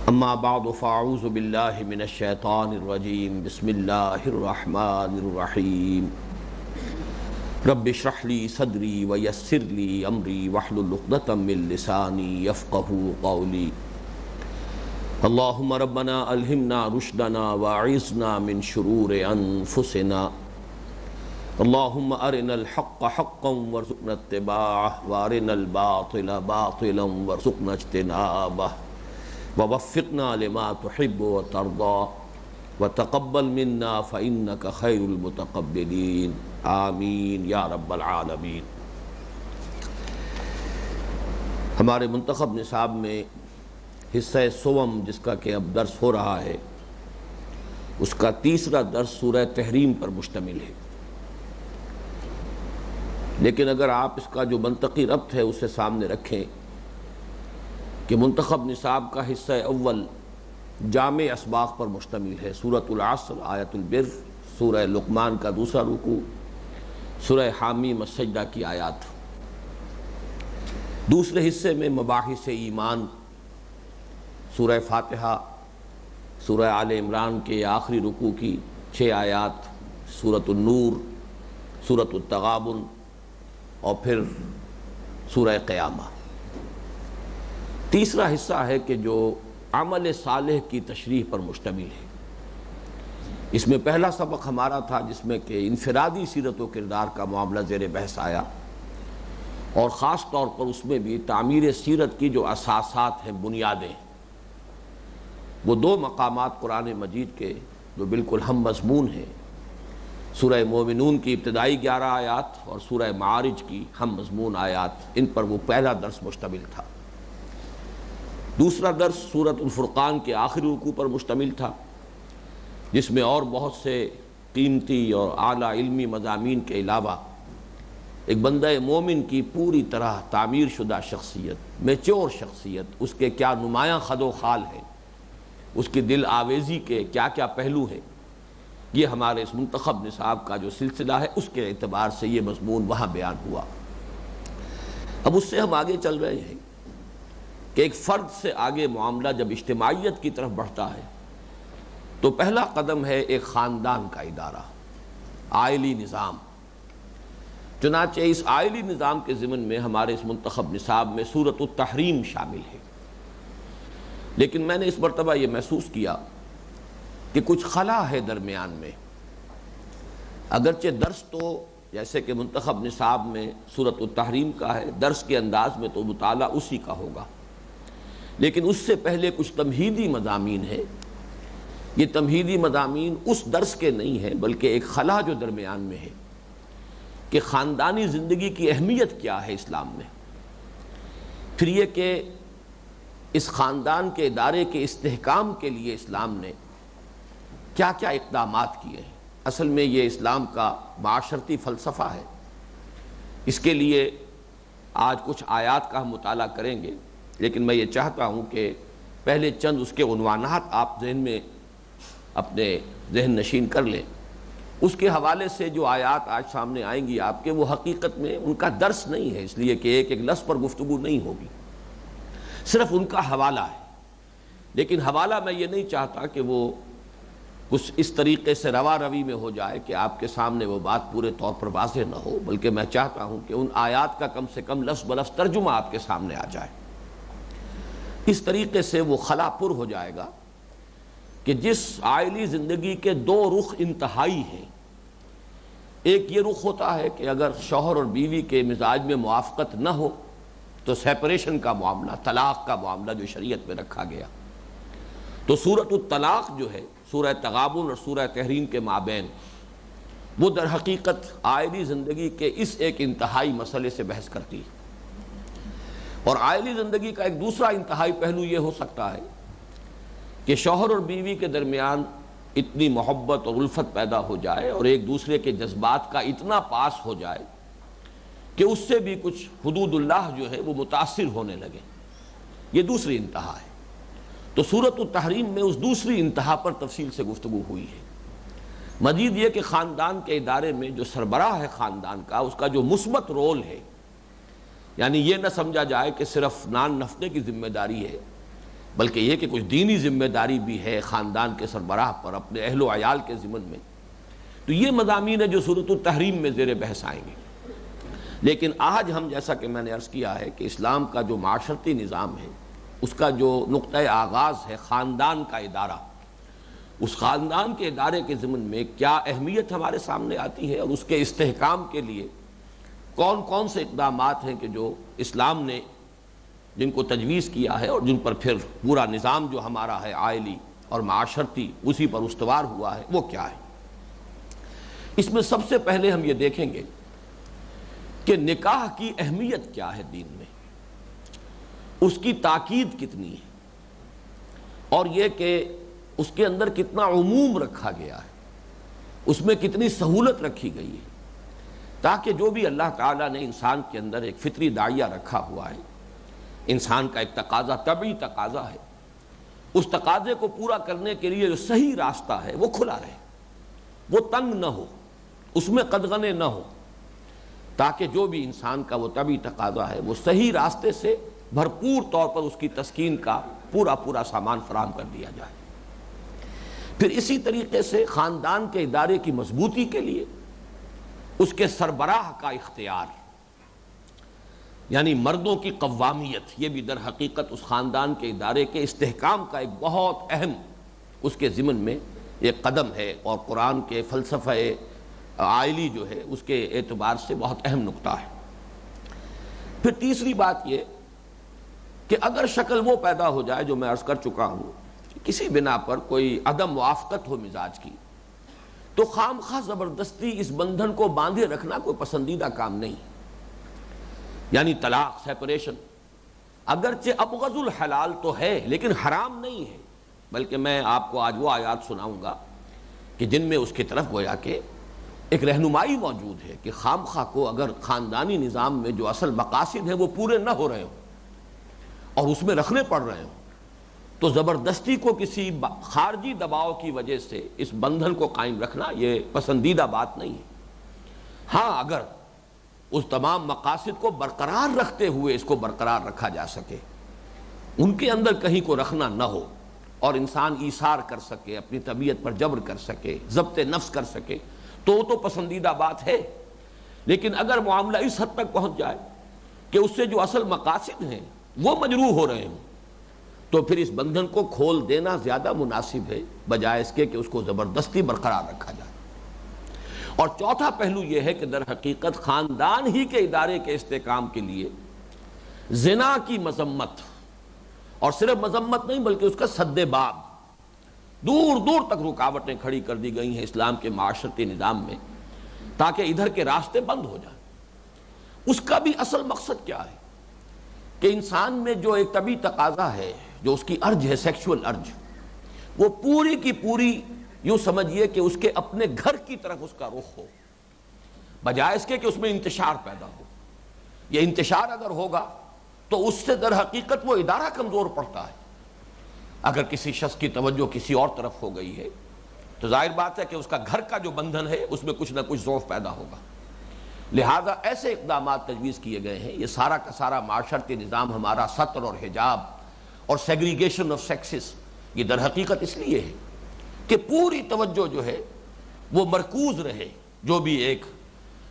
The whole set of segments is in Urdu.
اما بعد فاعوذ باللہ من الشیطان الرجیم بسم اللہ الرحمن الرحیم رب اشرح لی صدری ویسر لی امری واحلل عقدۃ من لسانی یفقہوا قولی اللہم ربنا الہمنا رشدنا واعذنا من شرور انفسنا اللہم ارنا الحق حقا وارزقنا اتباعہ وارنا الباطل باطلا وارزقنا اجتنابہ ووفقنا لما تحب وترضى وتقبل منا فإنك خير المتقبلين آمین یا رب العالمین۔ ہمارے منتخب نصاب میں حصہ سوم جس کا کہ اب درس ہو رہا ہے، اس کا تیسرا درس سورہ تحریم پر مشتمل ہے، لیکن اگر آپ اس کا جو منطقی ربط ہے اسے سامنے رکھیں کہ منتخب نصاب کا حصہ اول جامع اسباق پر مشتمل ہے، سورۃ العصر، آیت البر، سورہ لقمان کا دوسرا رکوع، سورہ حامیم السجدہ کی آیات۔ دوسرے حصے میں مباحث ایمان، سورہ فاتحہ، سورہ آل عمران کے آخری رکوع کی 6 آیات، سورۃ النور، سورۃ التغابن اور پھر سورہ قیامہ۔ تیسرا حصہ ہے کہ جو عمل صالح کی تشریح پر مشتمل ہے۔ اس میں پہلا سبق ہمارا تھا جس میں کہ انفرادی سیرت و کردار کا معاملہ زیر بحث آیا، اور خاص طور پر اس میں بھی تعمیر سیرت کی جو اساسات ہیں، بنیادیں، وہ 2 مقامات قرآن مجید کے جو بالکل ہم مضمون ہیں، سورہ مومنون کی ابتدائی 11 آیات اور سورہ معارج کی ہم مضمون آیات، ان پر وہ پہلا درس مشتمل تھا۔ دوسرا درس سورۃ الفرقان کے آخری رکوع پر مشتمل تھا، جس میں اور بہت سے قیمتی اور اعلیٰ علمی مضامین کے علاوہ ایک بندہ مومن کی پوری طرح تعمیر شدہ شخصیت، میچور شخصیت، اس کے کیا نمایاں خد و خال ہیں، اس کی دل آویزی کے کیا کیا پہلو ہیں، یہ ہمارے اس منتخب نصاب کا جو سلسلہ ہے اس کے اعتبار سے یہ مضمون وہاں بیان ہوا۔ اب اس سے ہم آگے چل رہے ہیں کہ ایک فرد سے آگے معاملہ جب اجتماعیت کی طرف بڑھتا ہے تو پہلا قدم ہے ایک خاندان کا ادارہ، عائلی نظام۔ چنانچہ اس عائلی نظام کے ضمن میں ہمارے اس منتخب نصاب میں سورۃ التحریم شامل ہے، لیکن میں نے اس مرتبہ یہ محسوس کیا کہ کچھ خلا ہے درمیان میں۔ اگرچہ درس تو جیسے کہ منتخب نصاب میں سورۃ التحریم کا ہے، درس کے انداز میں تو مطالعہ اسی کا ہوگا، لیکن اس سے پہلے کچھ تمہیدی مضامین ہیں۔ یہ تمہیدی مضامین اس درس کے نہیں ہیں، بلکہ ایک خلا جو درمیان میں ہے کہ خاندانی زندگی کی اہمیت کیا ہے اسلام میں، پھر یہ کہ اس خاندان کے ادارے کے استحکام کے لیے اسلام نے کیا کیا اقدامات کیے ہیں۔ اصل میں یہ اسلام کا معاشرتی فلسفہ ہے۔ اس کے لیے آج کچھ آیات کا ہم مطالعہ کریں گے، لیکن میں یہ چاہتا ہوں کہ پہلے چند اس کے عنوانات آپ ذہن میں اپنے ذہن نشین کر لیں۔ اس کے حوالے سے جو آیات آج سامنے آئیں گی آپ کے، وہ حقیقت میں ان کا درس نہیں ہے، اس لیے کہ ایک ایک لفظ پر گفتگو نہیں ہوگی، صرف ان کا حوالہ ہے۔ لیکن حوالہ میں یہ نہیں چاہتا کہ وہ کچھ اس طریقے سے روا روی میں ہو جائے کہ آپ کے سامنے وہ بات پورے طور پر واضح نہ ہو، بلکہ میں چاہتا ہوں کہ ان آیات کا کم سے کم لفظ بلفظ ترجمہ آپ کے سامنے آ جائے۔ اس طریقے سے وہ خلا پر ہو جائے گا کہ جس عائلی زندگی کے 2 رخ انتہائی ہیں۔ ایک یہ رخ ہوتا ہے کہ اگر شوہر اور بیوی کے مزاج میں موافقت نہ ہو تو سیپریشن کا معاملہ، طلاق کا معاملہ جو شریعت میں رکھا گیا، تو سورۃ الطلاق جو ہے سورہ تغابن اور سورہ تحریم کے مابین، وہ در حقیقت عائلی زندگی کے اس ایک انتہائی مسئلے سے بحث کرتی ہے۔ اور عائلی زندگی کا ایک دوسرا انتہائی پہلو یہ ہو سکتا ہے کہ شوہر اور بیوی کے درمیان اتنی محبت اور الفت پیدا ہو جائے اور ایک دوسرے کے جذبات کا اتنا پاس ہو جائے کہ اس سے بھی کچھ حدود اللہ جو ہے وہ متاثر ہونے لگے۔ یہ دوسری انتہا ہے۔ تو سورۃ التحریم میں اس دوسری انتہا پر تفصیل سے گفتگو ہوئی ہے۔ مزید یہ کہ خاندان کے ادارے میں جو سربراہ ہے خاندان کا، اس کا جو مثبت رول ہے، یعنی یہ نہ سمجھا جائے کہ صرف نان نفقے کی ذمہ داری ہے بلکہ یہ کہ کچھ دینی ذمہ داری بھی ہے خاندان کے سربراہ پر اپنے اہل و عیال کے ضمن میں، تو یہ مضامین ہے جو سورۃ التحریم میں زیر بحث آئیں گے۔ لیکن آج ہم، جیسا کہ میں نے عرض کیا ہے کہ اسلام کا جو معاشرتی نظام ہے، اس کا جو نقطہ آغاز ہے خاندان کا ادارہ، اس خاندان کے ادارے کے ضمن میں کیا اہمیت ہمارے سامنے آتی ہے، اور اس کے استحکام کے لیے کون کون سے اقدامات ہیں کہ جو اسلام نے جن کو تجویز کیا ہے، اور جن پر پھر پورا نظام جو ہمارا ہے عائلی اور معاشرتی اسی پر استوار ہوا ہے، وہ کیا ہے۔ اس میں سب سے پہلے ہم یہ دیکھیں گے کہ نکاح کی اہمیت کیا ہے دین میں، اس کی تاکید کتنی ہے، اور یہ کہ اس کے اندر کتنا عموم رکھا گیا ہے، اس میں کتنی سہولت رکھی گئی ہے، تاکہ جو بھی اللہ تعالیٰ نے انسان کے اندر ایک فطری داعیہ رکھا ہوا ہے، انسان کا ایک تقاضا، طبعی تقاضا ہے، اس تقاضے کو پورا کرنے کے لیے جو صحیح راستہ ہے وہ کھلا رہے، وہ تنگ نہ ہو، اس میں قدغنے نہ ہو، تاکہ جو بھی انسان کا وہ طبعی تقاضا ہے وہ صحیح راستے سے بھرپور طور پر اس کی تسکین کا پورا سامان فراہم کر دیا جائے۔ پھر اسی طریقے سے خاندان کے ادارے کی مضبوطی کے لیے اس کے سربراہ کا اختیار، یعنی مردوں کی قوامیت، یہ بھی در حقیقت اس خاندان کے ادارے کے استحکام کا ایک بہت اہم اس کے ضمن میں ایک قدم ہے، اور قرآن کے فلسفہ عائلی جو ہے اس کے اعتبار سے بہت اہم نقطہ ہے۔ پھر تیسری بات یہ کہ اگر شکل وہ پیدا ہو جائے جو میں عرض کر چکا ہوں، کسی بنا پر کوئی عدم موافقت ہو مزاج کی، تو خام خواہ زبردستی اس بندھن کو باندھے رکھنا کوئی پسندیدہ کام نہیں، یعنی طلاق، سیپریشن، اگرچہ ابغض الحلال تو ہے لیکن حرام نہیں ہے، بلکہ میں آپ کو آج وہ آیات سناؤں گا کہ جن میں اس کی طرف گویا کہ ایک رہنمائی موجود ہے کہ خام خواہ کو اگر خاندانی نظام میں جو اصل مقاصد ہیں وہ پورے نہ ہو رہے ہوں اور اس میں رکھنے پڑ رہے ہوں، تو زبردستی کو کسی خارجی دباؤ کی وجہ سے اس بندھن کو قائم رکھنا یہ پسندیدہ بات نہیں ہے۔ ہاں، اگر اس تمام مقاصد کو برقرار رکھتے ہوئے اس کو برقرار رکھا جا سکے، ان کے اندر کہیں کو رکھنا نہ ہو، اور انسان ایثار کر سکے، اپنی طبیعت پر جبر کر سکے، ضبط نفس کر سکے، تو پسندیدہ بات ہے۔ لیکن اگر معاملہ اس حد تک پہنچ جائے کہ اس سے جو اصل مقاصد ہیں وہ مجروح ہو رہے ہوں، تو پھر اس بندھن کو کھول دینا زیادہ مناسب ہے بجائے اس کے کہ اس کو زبردستی برقرار رکھا جائے۔ اور چوتھا پہلو یہ ہے کہ در حقیقت خاندان ہی کے ادارے کے استحکام کے لیے زنا کی مذمت، اور صرف مذمت نہیں بلکہ اس کا سد باب، دور دور تک رکاوٹیں کھڑی کر دی گئی ہیں اسلام کے معاشرتی نظام میں، تاکہ ادھر کے راستے بند ہو جائیں۔ اس کا بھی اصل مقصد کیا ہے کہ انسان میں جو ایک طبعی تقاضا ہے، جو اس کی ارج ہے، سیکشول ارج، وہ پوری کی پوری یوں سمجھیے کہ اس کے اپنے گھر کی طرف اس کا رخ ہو، بجائے اس کے کہ اس میں انتشار پیدا ہو۔ یہ انتشار اگر ہوگا تو اس سے در حقیقت وہ ادارہ کمزور پڑتا ہے۔ اگر کسی شخص کی توجہ کسی اور طرف ہو گئی ہے تو ظاہر بات ہے کہ اس کا گھر کا جو بندھن ہے اس میں کچھ نہ کچھ ضعف پیدا ہوگا۔ لہذا ایسے اقدامات تجویز کیے گئے ہیں۔ یہ سارا کا سارا معاشرتی نظام ہمارا ستر اور حجاب اور سیگریگیشن آف سیکسز، یہ در حقیقت اس لیے ہے کہ پوری توجہ جو ہے وہ مرکوز رہے، جو بھی ایک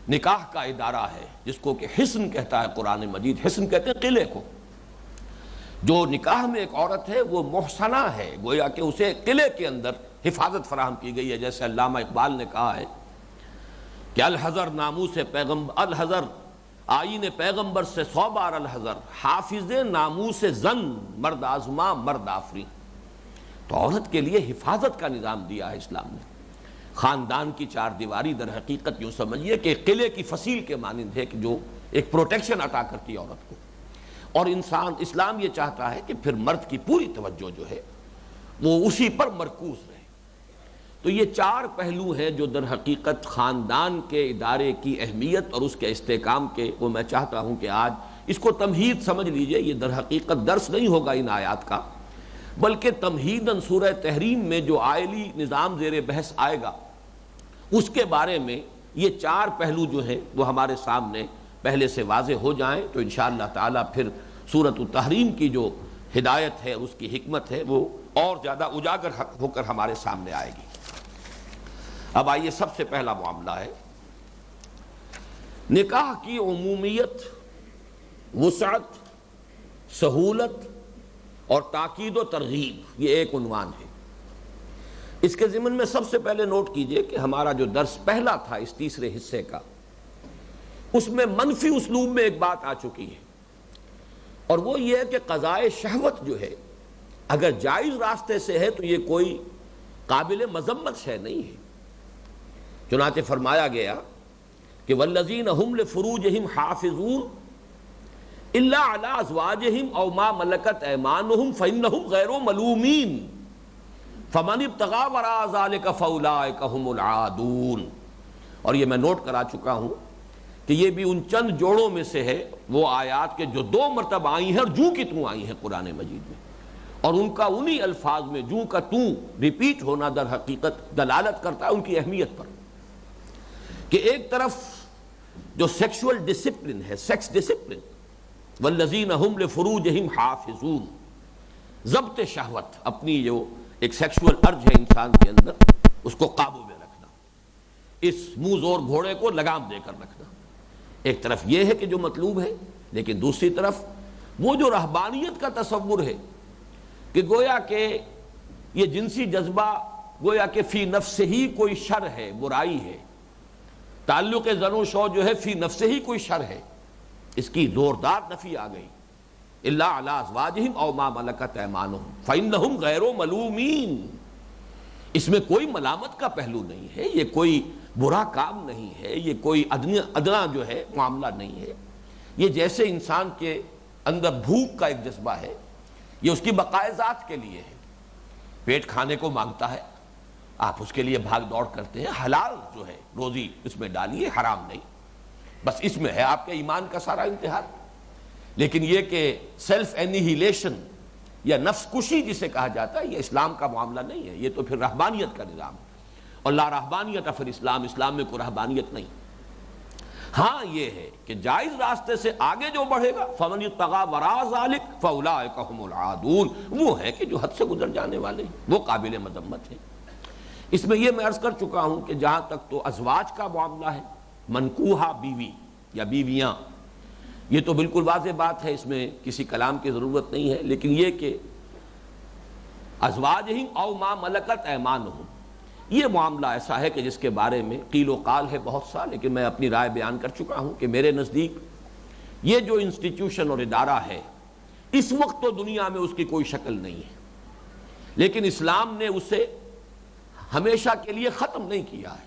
نکاح کا ادارہ ہے جس کو کہ حصن کہتا ہے قرآن مجید، حصن کہتے ہیں قلعے کو۔ جو نکاح میں ایک عورت ہے وہ محصنہ ہے، گویا کہ اسے قلعے کے اندر حفاظت فراہم کی گئی ہے، جیسے علامہ اقبال نے کہا ہے کہ الحذر ناموس پیغمبر، الحذر آئین پیغمبر سے 100 بار الحذر، حافظ ناموس زن مرد آزما مرد آفری۔ تو عورت کے لیے حفاظت کا نظام دیا ہے اسلام نے۔ خاندان کی چار دیواری در حقیقت یوں سمجھیے کہ قلعے کی فصیل کے مانند ہے کہ جو ایک پروٹیکشن عطا کرتی ہے عورت کو، اور اسلام یہ چاہتا ہے کہ پھر مرد کی پوری توجہ جو ہے وہ اسی پر مرکوز رہے۔ تو یہ چار پہلو ہیں جو در حقیقت خاندان کے ادارے کی اہمیت اور اس کے استحکام کے، وہ میں چاہتا ہوں کہ آج اس کو تمہید سمجھ لیجئے۔ یہ در حقیقت درس نہیں ہوگا ان آیات کا، بلکہ تمہیداً سورہ تحریم میں جو عائلی نظام زیر بحث آئے گا اس کے بارے میں یہ چار پہلو جو ہیں وہ ہمارے سامنے پہلے سے واضح ہو جائیں تو انشاءاللہ تعالی پھر سورۃ التحریم کی جو ہدایت ہے، اس کی حکمت ہے، وہ اور زیادہ اجاگر ہو کر ہمارے سامنے آئے گی۔ اب آئیے، سب سے پہلا معاملہ ہے نکاح کی عمومیت، وسعت، سہولت اور تاکید و ترغیب، یہ ایک عنوان ہے۔ اس کے ضمن میں سب سے پہلے نوٹ کیجئے کہ ہمارا جو درس پہلا تھا اس تیسرے حصے کا، اس میں منفی اسلوب میں ایک بات آ چکی ہے، اور وہ یہ ہے کہ قضائے شہوت جو ہے اگر جائز راستے سے ہے تو یہ کوئی قابل مذمت شے نہیں ہے۔ چنانچہ فرمایا گیا کہ والذین هم لفروجہم حافظون الا علی ازواجہم او ما ملکت ایمانہم فانہم غیر ملومین فمن ابتغى وراء ذلك فاولئک هم العادون۔ اور یہ میں نوٹ کرا چکا ہوں کہ یہ بھی ان چند جوڑوں میں سے ہے، وہ آیات کے جو 2 مرتبہ آئی ہیں اور جو کی توں آئی ہیں قرآن مجید میں، اور ان کا انہی الفاظ میں جو کا توں ریپیٹ ہونا در حقیقت دلالت کرتا ہے ان کی اہمیت پر، کہ ایک طرف جو سیکشول ڈسپلن ہے، سیکس ڈسپلن، والذین ہم لفروجہم حافظون، ضبط شہوت، اپنی جو ایک سیکشول ارج ہے انسان کے اندر، اس کو قابو میں رکھنا، اس منہ زور گھوڑے کو لگام دے کر رکھنا، ایک طرف یہ ہے کہ جو مطلوب ہے، لیکن دوسری طرف وہ جو رہبانیت کا تصور ہے کہ گویا کہ یہ جنسی جذبہ گویا کہ فی نفس ہی کوئی شر ہے، برائی ہے، تعلق زن و شو جو ہے فی نفس ہی کوئی شر ہے، اس کی زوردار نفی آ گئی، الا علی ازواجہم او ما ملکت ایمانہم فانہم غیر ملومین۔ اس میں کوئی ملامت کا پہلو نہیں ہے، یہ کوئی برا کام نہیں ہے، یہ کوئی ادنا جو ہے معاملہ نہیں ہے، یہ جیسے انسان کے اندر بھوک کا ایک جذبہ ہے، یہ اس کی بقائے ذات کے لیے ہے، پیٹ کھانے کو مانگتا ہے، آپ اس کے لیے بھاگ دوڑ کرتے ہیں، حلال جو ہے روزی اس میں ڈالیے، حرام نہیں، بس اس میں ہے آپ کے ایمان کا سارا امتحان۔ لیکن یہ کہ سیلف اینیہیلیشن یا نفس کشی جسے کہا جاتا ہے، یہ اسلام کا معاملہ نہیں ہے، یہ تو پھر رہبانیت کا نظام ہے، اور لا رہبانیت فی الاسلام، اسلام میں کوئی رہبانیت نہیں۔ ہاں یہ ہے کہ جائز راستے سے آگے جو بڑھے گا فمن ابتغى وراء ذلك فاولئک هم العادون، وہ ہے کہ جو حد سے گزر جانے والے ہیں، وہ قابل مذمت ہیں۔ اس میں یہ میں عرض کر چکا ہوں کہ جہاں تک تو ازواج کا معاملہ ہے، منکوحہ بیوی یا بیویاں، یہ تو بالکل واضح بات ہے، اس میں کسی کلام کی ضرورت نہیں ہے، لیکن یہ کہ ازواجہم او ما ملکت ایمانہم، یہ معاملہ ایسا ہے کہ جس کے بارے میں قیل و قال ہے بہت سا، لیکن میں اپنی رائے بیان کر چکا ہوں کہ میرے نزدیک یہ جو انسٹیٹیوشن اور ادارہ ہے اس وقت تو دنیا میں اس کی کوئی شکل نہیں ہے، لیکن اسلام نے اسے ہمیشہ کے لیے ختم نہیں کیا ہے،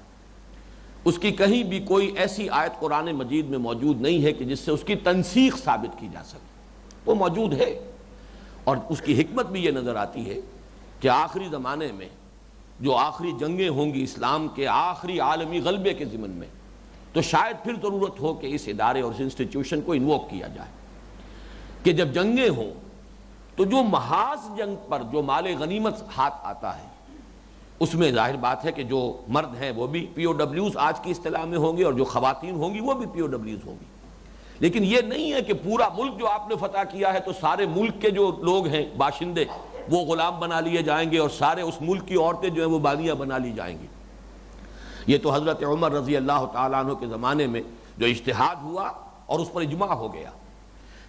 اس کی کہیں بھی کوئی ایسی آیت قرآن مجید میں موجود نہیں ہے کہ جس سے اس کی تنسیخ ثابت کی جا سکے، وہ موجود ہے، اور اس کی حکمت بھی یہ نظر آتی ہے کہ آخری زمانے میں جو آخری جنگیں ہوں گی اسلام کے آخری عالمی غلبے کے ضمن میں، تو شاید پھر ضرورت ہو کہ اس ادارے اور اس انسٹیٹیوشن کو انووک کیا جائے، کہ جب جنگیں ہوں تو جو محاذ جنگ پر جو مال غنیمت ہاتھ آتا ہے، اس میں ظاہر بات ہے کہ جو مرد ہیں وہ بھی پی او ڈبلیوز آج کی اصطلاح میں ہوں گے، اور جو خواتین ہوں گی وہ بھی پی او ڈبلیوز ہوں گی، لیکن یہ نہیں ہے کہ پورا ملک جو آپ نے فتح کیا ہے تو سارے ملک کے جو لوگ ہیں باشندے وہ غلام بنا لیے جائیں گے، اور سارے اس ملک کی عورتیں جو ہیں وہ بانیاں بنا لی جائیں گی۔ یہ تو حضرت عمر رضی اللہ تعالیٰ عنہ کے زمانے میں جو اجتہاد ہوا اور اس پر اجماع ہو گیا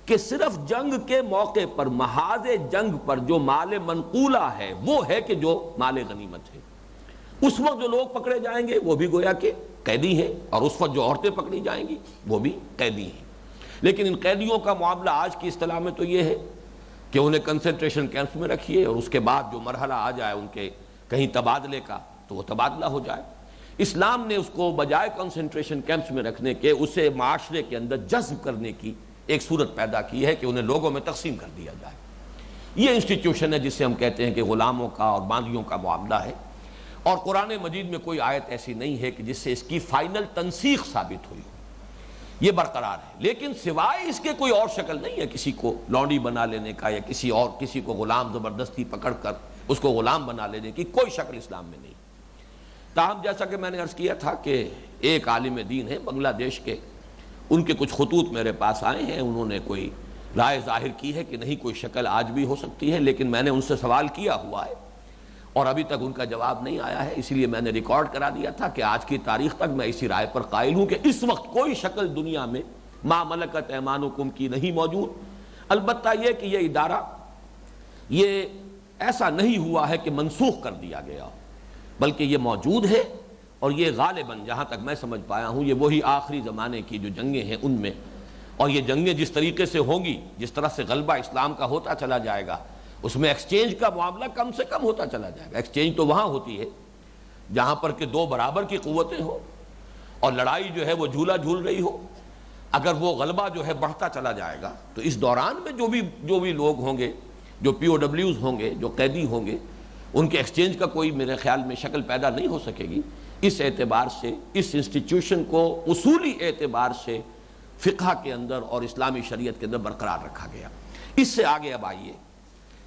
کہ صرف جنگ کے موقع پر، محاذ جنگ پر جو مال منقولہ ہے وہ ہے کہ جو مال غنیمت ہے، اس وقت جو لوگ پکڑے جائیں گے وہ بھی گویا کہ قیدی ہیں، اور اس وقت جو عورتیں پکڑی جائیں گی وہ بھی قیدی ہیں۔ لیکن ان قیدیوں کا معاملہ آج کی اصطلاح میں تو یہ ہے کہ انہیں کنسنٹریشن کیمپس میں رکھیے، اور اس کے بعد جو مرحلہ آ جائے ان کے کہیں تبادلے کا تو وہ تبادلہ ہو جائے۔ اسلام نے اس کو بجائے کنسنٹریشن کیمپس میں رکھنے کے اسے معاشرے کے اندر جذب کرنے کی ایک صورت پیدا کی ہے کہ انہیں لوگوں میں تقسیم کر دیا جائے۔ یہ انسٹیٹیوشن ہے جسے ہم کہتے ہیں کہ غلاموں کا اور باندیوں کا معاملہ ہے، اور قرآن مجید میں کوئی آیت ایسی نہیں ہے کہ جس سے اس کی فائنل تنسیخ ثابت ہوئی، یہ برقرار ہے، لیکن سوائے اس کے کوئی اور شکل نہیں ہے کسی کو لونڈی بنا لینے کا، یا کسی کو غلام زبردستی پکڑ کر اس کو غلام بنا لینے کی کوئی شکل اسلام میں نہیں۔ تاہم جیسا کہ میں نے عرض کیا تھا کہ ایک عالم دین ہے بنگلہ دیش کے، ان کے کچھ خطوط میرے پاس آئے ہیں، انہوں نے کوئی رائے ظاہر کی ہے کہ نہیں کوئی شکل آج بھی ہو سکتی ہے، لیکن میں نے ان سے سوال کیا ہوا ہے اور ابھی تک ان کا جواب نہیں آیا ہے، اسی لیے میں نے ریکارڈ کرا دیا تھا کہ آج کی تاریخ تک میں اسی رائے پر قائل ہوں کہ اس وقت کوئی شکل دنیا میں ما ملکت ایمانکم کی نہیں موجود۔ البتہ یہ کہ یہ ادارہ یہ ایسا نہیں ہوا ہے کہ منسوخ کر دیا گیا، بلکہ یہ موجود ہے، اور یہ غالباً جہاں تک میں سمجھ پایا ہوں یہ وہی آخری زمانے کی جو جنگیں ہیں ان میں، اور یہ جنگیں جس طریقے سے ہوں گی، جس طرح سے غلبہ اسلام کا ہوتا چلا جائے گا، اس میں ایکسچینج کا معاملہ کم سے کم ہوتا چلا جائے گا۔ ایکسچینج تو وہاں ہوتی ہے جہاں پر کہ دو برابر کی قوتیں ہوں اور لڑائی جو ہے وہ جھولا جھول رہی ہو۔ اگر وہ غلبہ جو ہے بڑھتا چلا جائے گا تو اس دوران میں جو بھی لوگ ہوں گے، جو پی او ڈبلیوز ہوں گے، جو قیدی ہوں گے، ان کے ایکسچینج کا کوئی میرے خیال میں شکل پیدا نہیں ہو سکے گی۔ اس اعتبار سے اس انسٹیٹیوشن کو اصولی اعتبار سے فقہ کے اندر اور اسلامی شریعت کے اندر برقرار رکھا گیا۔ اس سے آگے اب آئیے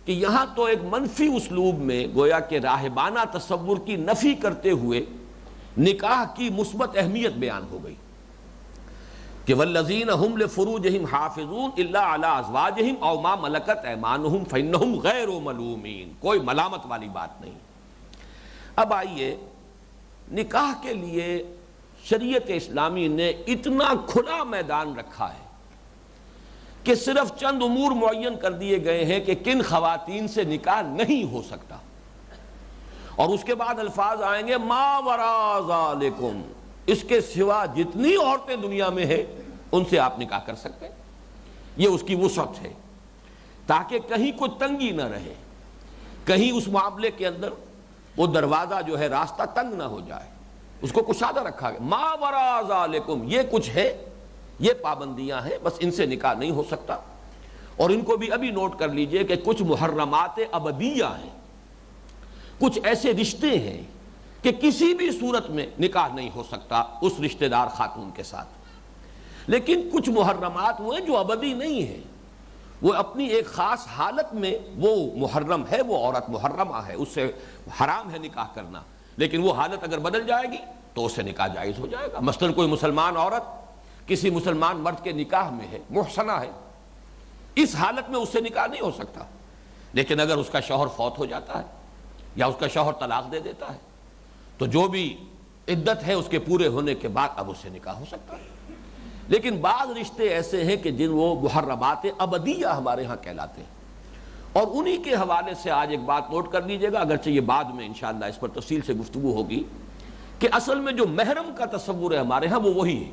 کہ یہاں تو ایک منفی اسلوب میں گویا کہ راہبانہ تصور کی نفی کرتے ہوئے نکاح کی مثبت اہمیت بیان ہو گئی کہ والذین هم لفروجہم حافظون الا علی ازواجہم او ما ملکت ایمانہم فانہم غیر ملومین، کوئی ملامت والی بات نہیں۔ اب آئیے، نکاح کے لیے شریعت اسلامی نے اتنا کھلا میدان رکھا ہے کہ صرف چند امور معین کر دیے گئے ہیں کہ کن خواتین سے نکاح نہیں ہو سکتا، اور اس کے بعد الفاظ آئیں گے ما وراء ذالکم، اس کے سوا جتنی عورتیں دنیا میں ہیں ان سے آپ نکاح کر سکتے ہیں۔ یہ اس کی وسعت ہے تاکہ کہیں کوئی تنگی نہ رہے، کہیں اس معاملے کے اندر وہ دروازہ جو ہے راستہ تنگ نہ ہو جائے، اس کو کشادہ رکھا گیا۔ ما وراء ذالکم، یہ کچھ ہے، یہ پابندیاں ہیں، بس ان سے نکاح نہیں ہو سکتا۔ اور ان کو بھی ابھی نوٹ کر لیجئے کہ کچھ محرمات ابدیہ ہیں، کچھ ایسے رشتے ہیں کہ کسی بھی صورت میں نکاح نہیں ہو سکتا اس رشتہ دار خاتون کے ساتھ، لیکن کچھ محرمات وہ ہیں جو ابدی نہیں ہیں، وہ اپنی ایک خاص حالت میں وہ محرم ہے، وہ عورت محرمہ ہے، اس سے حرام ہے نکاح کرنا، لیکن وہ حالت اگر بدل جائے گی تو اس سے نکاح جائز ہو جائے گا۔ مثلا کوئی مسلمان عورت کسی مسلمان مرد کے نکاح میں ہے، محصنہ ہے، اس حالت میں اس سے نکاح نہیں ہو سکتا، لیکن اگر اس کا شوہر فوت ہو جاتا ہے یا اس کا شوہر طلاق دے دیتا ہے تو جو بھی عدت ہے اس کے پورے ہونے کے بعد اب اس سے نکاح ہو سکتا ہے۔ لیکن بعض رشتے ایسے ہیں کہ جن وہ محرمات ابدیہ ہمارے ہاں کہلاتے ہیں، اور انہی کے حوالے سے آج ایک بات نوٹ کر لیجئے گا، اگرچہ یہ بعد میں انشاءاللہ اس پر تفصیل سے گفتگو ہوگی، کہ اصل میں جو محرم کا تصور ہے ہمارے ہاں وہ وہی ہے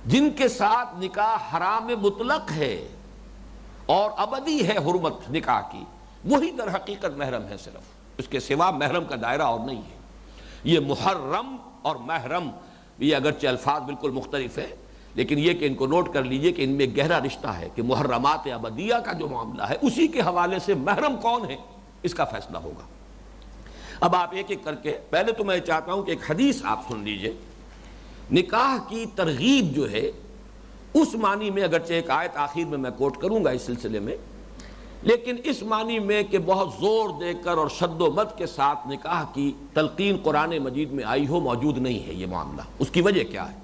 جن کے ساتھ نکاح حرام مطلق ہے اور ابدی ہے حرمت نکاح کی، وہی در حقیقت محرم ہے، صرف اس کے سوا محرم کا دائرہ اور نہیں ہے۔ یہ محرم اور محرم یہ اگرچہ الفاظ بالکل مختلف ہے، لیکن یہ کہ ان کو نوٹ کر لیجئے کہ ان میں گہرا رشتہ ہے کہ محرمات ابدیہ کا جو معاملہ ہے اسی کے حوالے سے محرم کون ہے اس کا فیصلہ ہوگا۔ اب آپ ایک ایک کر کے، پہلے تو میں چاہتا ہوں کہ ایک حدیث آپ سن لیجئے۔ نکاح کی ترغیب جو ہے اس معنی میں، اگرچہ ایک آیت آخر میں کوٹ کروں گا اس سلسلے میں، لیکن اس معنی میں کہ بہت زور دے کر اور شد و مد کے ساتھ نکاح کی تلقین قرآن مجید میں آئی ہو، موجود نہیں ہے یہ معاملہ۔ اس کی وجہ کیا ہے؟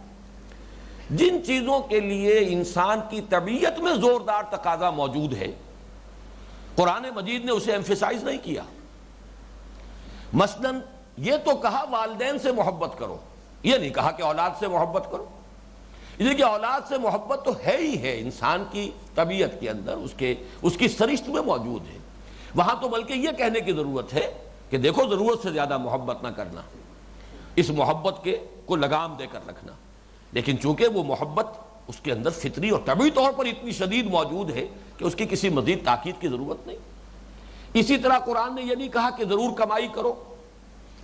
جن چیزوں کے لیے انسان کی طبیعت میں زوردار تقاضا موجود ہے، قرآن مجید نے اسے ایمفیسائز نہیں کیا۔ مثلا یہ تو کہا والدین سے محبت کرو، یہ نہیں کہا کہ اولاد سے محبت کرو۔ اس کہ اولاد سے محبت تو ہے ہی ہے انسان کی طبیعت کے اندر، اس کی سرشت میں موجود ہے، وہاں تو بلکہ یہ کہنے کی ضرورت ہے کہ دیکھو ضرورت سے زیادہ محبت نہ کرنا، اس محبت کے کو لگام دے کر رکھنا۔ لیکن چونکہ وہ محبت اس کے اندر فطری اور طبعی طور پر اتنی شدید موجود ہے کہ اس کی کسی مزید تاکید کی ضرورت نہیں۔ اسی طرح قرآن نے یہ نہیں کہا کہ ضرور کمائی کرو،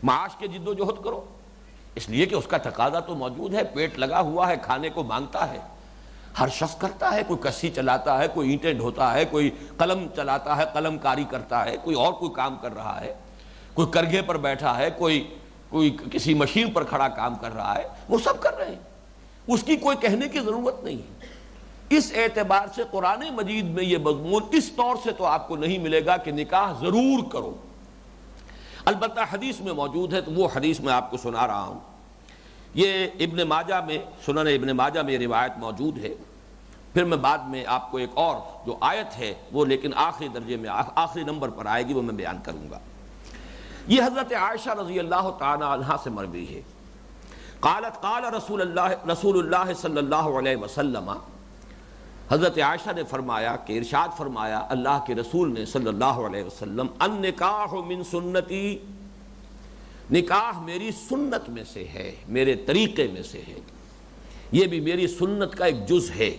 معاش کے جد و جہد کرو، اس لیے کہ اس کا تقاضا تو موجود ہے، پیٹ لگا ہوا ہے، کھانے کو مانگتا ہے، ہر شخص کرتا ہے، کوئی کسی چلاتا ہے، کوئی اینٹیں ڈھوتا ہے، کوئی قلم چلاتا ہے، قلم کاری کرتا ہے، کوئی اور کوئی کام کر رہا ہے، کوئی کرگھے پر بیٹھا ہے، کوئی کسی مشین پر کھڑا کام کر رہا ہے، وہ سب کر رہے ہیں، اس کی کوئی کہنے کی ضرورت نہیں ہے۔ اس اعتبار سے قرآن مجید میں یہ مضمون اس طور سے تو آپ کو نہیں ملے گا کہ نکاح ضرور کرو، البتہ حدیث میں موجود ہے، تو وہ حدیث میں آپ کو سنا رہا ہوں۔ یہ ابن ماجہ میں، سنن ابن ماجہ میں روایت موجود ہے، پھر میں بعد میں آپ کو ایک اور جو آیت ہے وہ لیکن آخری درجے میں آخری نمبر پر آئے گی، وہ میں بیان کروں گا۔ یہ حضرت عائشہ رضی اللہ تعالی عنہا سے مروی ہے۔ قالت قال رسول اللہ صلی اللہ علیہ وسلم، حضرت عائشہ نے فرمایا کہ ارشاد فرمایا اللہ کے رسول نے صلی اللہ علیہ وسلم، النکاح من سنتی، نکاح میری سنت میں سے ہے، میرے طریقے میں سے ہے، یہ بھی میری سنت کا ایک جز ہے۔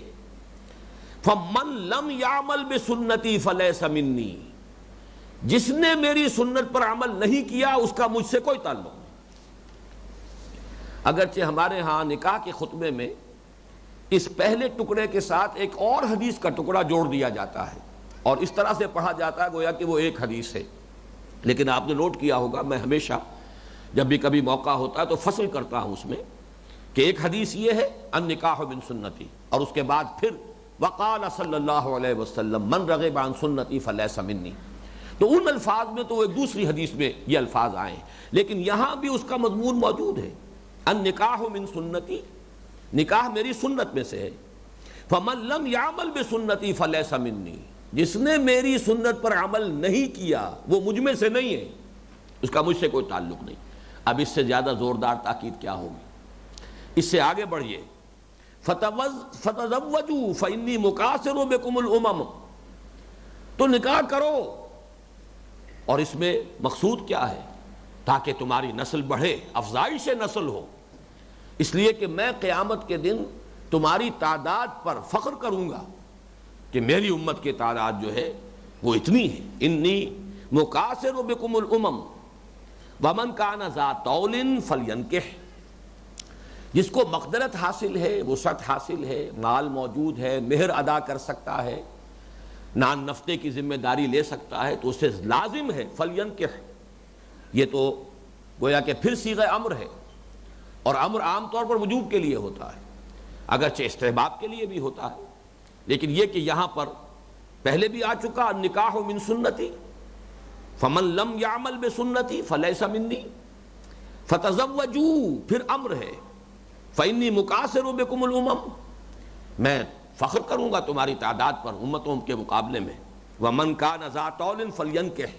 فمن لم یعمل بسنتی فلیس منی، جس نے میری سنت پر عمل نہیں کیا اس کا مجھ سے کوئی تعلق نہیں۔ اگرچہ ہمارے ہاں نکاح کے خطبے میں اس پہلے ٹکڑے کے ساتھ ایک اور حدیث کا ٹکڑا جوڑ دیا جاتا ہے اور اس طرح سے پڑھا جاتا ہے گویا کہ وہ ایک حدیث ہے، لیکن آپ نے نوٹ کیا ہوگا میں ہمیشہ جب بھی کبھی موقع ہوتا ہے تو فصل کرتا ہوں اس میں کہ ایک حدیث یہ ہے النکاح من سنتی، اور اس کے بعد پھر وقال صلی اللہ علیہ وسلم من رغب عن سنتی فلیس منی، تو ان الفاظ میں تو ایک دوسری حدیث میں یہ الفاظ آئے ہیں، لیکن یہاں بھی اس کا مضمون موجود ہے، النکاح من سنتی، نکاح میری سنت میں سے ہے۔ فمن لم یعمل بسنتی فلیس منی، جس نے میری سنت پر عمل نہیں کیا وہ مجھ میں سے نہیں ہے، اس کا مجھ سے کوئی تعلق نہیں۔ اب اس سے زیادہ زوردار تاکید کیا ہوگی، اس سے آگے بڑھیے، فتزوجوا فانی مکاثر بکم الامم، تو نکاح کرو، اور اس میں مقصود کیا ہے، تاکہ تمہاری نسل بڑھے، افزائش نسل ہو، اس لیے کہ میں قیامت کے دن تمہاری تعداد پر فخر کروں گا کہ میری امت کی تعداد جو ہے وہ اتنی ہے، انی مکاثر بکم الامم ومن کان ذا طول فلینکح، جس کو مقدرت حاصل ہے، وسعت حاصل ہے، مال موجود ہے، مہر ادا کر سکتا ہے، نان نفقے کی ذمہ داری لے سکتا ہے، تو اسے لازم ہے فلینکح، یہ تو گویا کہ پھر صیغہ امر ہے، اور امر عام طور پر وجوب کے لیے ہوتا ہے، اگرچہ استحباب کے لیے بھی ہوتا ہے، لیکن یہ کہ یہاں پر پہلے بھی آ چکا النکاح من سنتی، فمن لم یعمل بسنتی فلیس منی، فتزوجوا پھر امر ہے، فانی مکاثر بکم الامم، میں فخر کروں گا تمہاری تعداد پر امتوں کے مقابلے میں، ومن کان ذا طول فلینکح،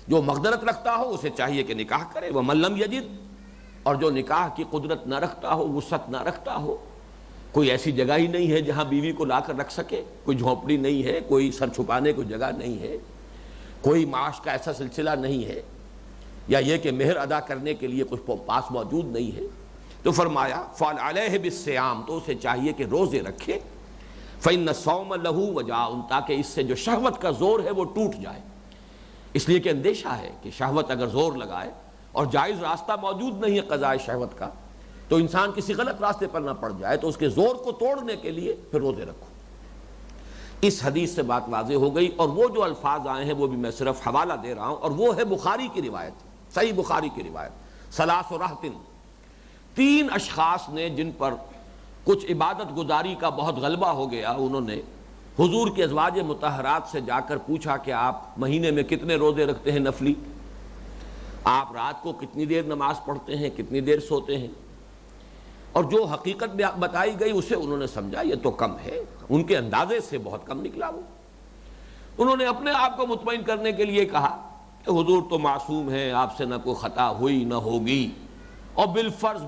جو مقدرت رکھتا ہو اسے چاہیے کہ نکاح کرے، ومن لم یجد، اور جو نکاح کی قدرت نہ رکھتا ہو، وسعت نہ رکھتا ہو، کوئی ایسی جگہ ہی نہیں ہے جہاں بیوی کو لا کر رکھ سکے، کوئی جھونپڑی نہیں ہے، کوئی سر چھپانے کو جگہ نہیں ہے، کوئی معاش کا ایسا سلسلہ نہیں ہے، یا یہ کہ مہر ادا کرنے کے لیے کچھ پاس موجود نہیں ہے، تو فرمایا فعلیہ بالصیام، تو اسے چاہیے کہ روزے رکھے، فإن الصوم له وجاء، تاکہ اس سے جو شہوت کا زور ہے وہ ٹوٹ جائے، اس لیے کہ اندیشہ ہے کہ شہوت اگر زور لگائے اور جائز راستہ موجود نہیں ہے قضاء شہوت کا، تو انسان کسی غلط راستے پر نہ پڑ جائے، تو اس کے زور کو توڑنے کے لیے پھر روزے رکھو۔ اس حدیث سے بات واضح ہو گئی، اور وہ جو الفاظ آئے ہیں وہ بھی میں صرف حوالہ دے رہا ہوں، اور وہ ہے بخاری کی روایت، صحیح بخاری کی روایت، ثلاث رہط، تین اشخاص نے جن پر کچھ عبادت گزاری کا بہت غلبہ ہو گیا، انہوں نے حضور کے ازواج مطہرات سے جا کر پوچھا کہ آپ مہینے میں کتنے روزے رکھتے ہیں نفلی، آپ رات کو کتنی دیر نماز پڑھتے ہیں، کتنی دیر سوتے ہیں، اور جو حقیقت بتائی گئی اسے انہوں نے سمجھا یہ تو کم ہے، ان کے اندازے سے بہت کم نکلا وہ۔ انہوں نے اپنے آپ کو مطمئن کرنے کے لیے کہا کہ حضور تو معصوم ہیں، آپ سے نہ کوئی خطا ہوئی نہ ہوگی، اور بالفرض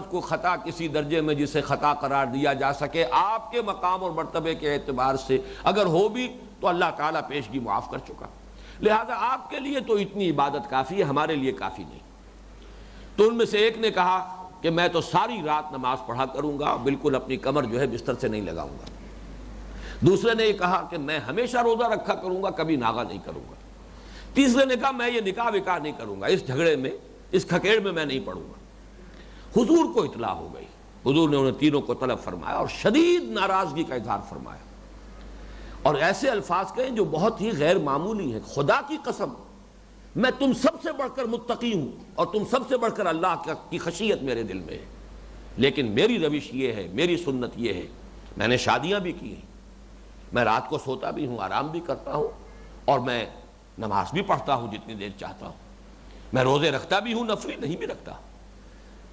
کوئی خطا کسی درجے میں جسے خطا قرار دیا جا سکے، آپ کے مقام اور مرتبے کے اعتبار سے اگر ہو بھی تو اللہ تعالیٰ پیشگی معاف کر چکا، لہذا آپ کے لیے تو اتنی عبادت کافی ہے، ہمارے لیے کافی نہیں۔ تو ان میں سے ایک نے کہا کہ میں تو ساری رات نماز پڑھا کروں گا، بالکل اپنی کمر جو ہے بستر سے نہیں لگاؤں گا۔ دوسرے نے یہ کہا کہ میں ہمیشہ روزہ رکھا کروں گا، کبھی ناغہ نہیں کروں گا۔ تیسرے نے کہا میں یہ نکاح وکاح نہیں کروں گا، اس جھگڑے میں، اس کھکیڑ میں نہیں پڑوں گا۔ حضور کو اطلاع ہو گئی، حضور نے انہیں تینوں کو طلب فرمایا اور شدید ناراضگی کا اظہار فرمایا، اور ایسے الفاظ کہیں جو بہت ہی غیر معمولی ہیں، خدا کی قسم میں تم سب سے بڑھ کر متقی ہوں اور تم سب سے بڑھ کر اللہ کی خشیت میرے دل میں ہے، لیکن میری روش یہ ہے، میری سنت یہ ہے، میں نے شادیاں بھی کی ہیں، میں رات کو سوتا بھی ہوں، آرام بھی کرتا ہوں، اور میں نماز بھی پڑھتا ہوں جتنی دیر چاہتا ہوں، میں روزے رکھتا بھی ہوں، نفلی نہیں بھی رکھتا،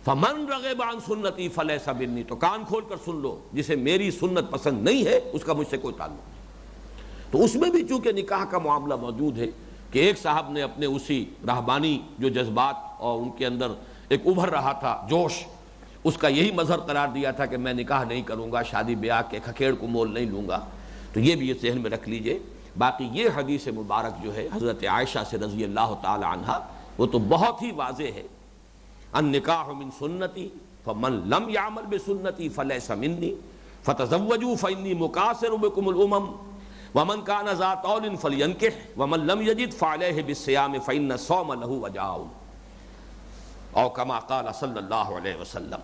فمن رغب عن سنتی فلیس منی، تو کان کھول کر سن لو، جسے میری سنت پسند نہیں ہے اس کا مجھ سے کوئی تعلق نہیں۔ تو اس میں بھی چونکہ نکاح کا معاملہ موجود ہے کہ ایک صاحب نے اپنے اسی رہبانی جو جذبات اور ان کے اندر ایک ابھر رہا تھا جوش، اس کا یہی مظہر قرار دیا تھا کہ میں نکاح نہیں کروں گا، شادی بیاہ کے کھکھیڑ کو مول نہیں لوں گا، تو یہ بھی یہ ذہن میں رکھ لیجئے۔ باقی یہ حدیث مبارک جو ہے حضرت عائشہ سے رضی اللہ تعالی عنہا، وہ تو بہت ہی واضح ہے، النکاح من سنتی فمن لم يعمل بسنتی فلیس منی فتزوجوا فانی مکاثر بکم الامم ومن کان ذا طول فلینکح ومن لم یجد فعلیہ بالصیام فإن الصوم له وجاء، او کما قال صلی اللہ علیہ وسلم۔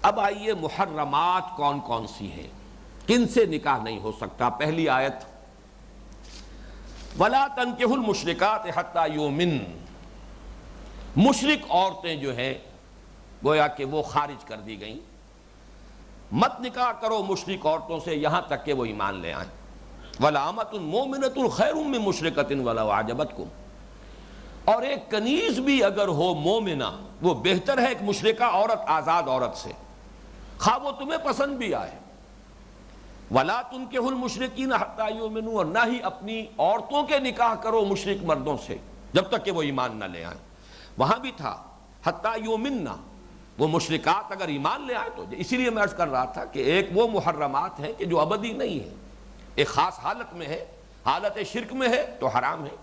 اب آئیے محرمات کون کون سی ہیں، کن سے نکاح نہیں ہو سکتا؟ پہلی آیت وَلَا تَنْكِحُوا الْمُشْرِكَاتِ حَتَّى يُؤْمِنْ، مشرک عورتیں جو ہیں گویا کہ وہ خارج کر دی گئیں، مت نکاح کرو مشرک عورتوں سے یہاں تک کہ وہ ایمان لے آئیں۔ وَلَأَمَةٌ مُؤْمِنَةٌ خَيْرٌ مِّن مُشْرِكَةٍ وَلَوْ أَعْجَبَتْكُمْ، اور ایک کنیز بھی اگر ہو مومنہ، وہ بہتر ہے ایک مشرکہ عورت آزاد عورت سے، خواہ وہ تمہیں پسند بھی آئے۔ وَلَا تُنْكِحُوا الْمُشْرِكِينَ حَتَّى يُؤْمِنُوا، اور نہ ہی اپنی عورتوں کے نکاح کرو مشرک مردوں سے جب تک کہ وہ ایمان نہ لے آئیں۔ وہاں بھی تھا حَتَّى يُؤْمِنَّ، وہ مشرکات اگر ایمان لے آئے تو، اسی لیے میں عرض کر رہا تھا کہ ایک وہ محرمات ہیں کہ جو ابدی نہیں ہے، ایک خاص حالت میں ہے، حالت شرک میں ہے تو حرام ہے،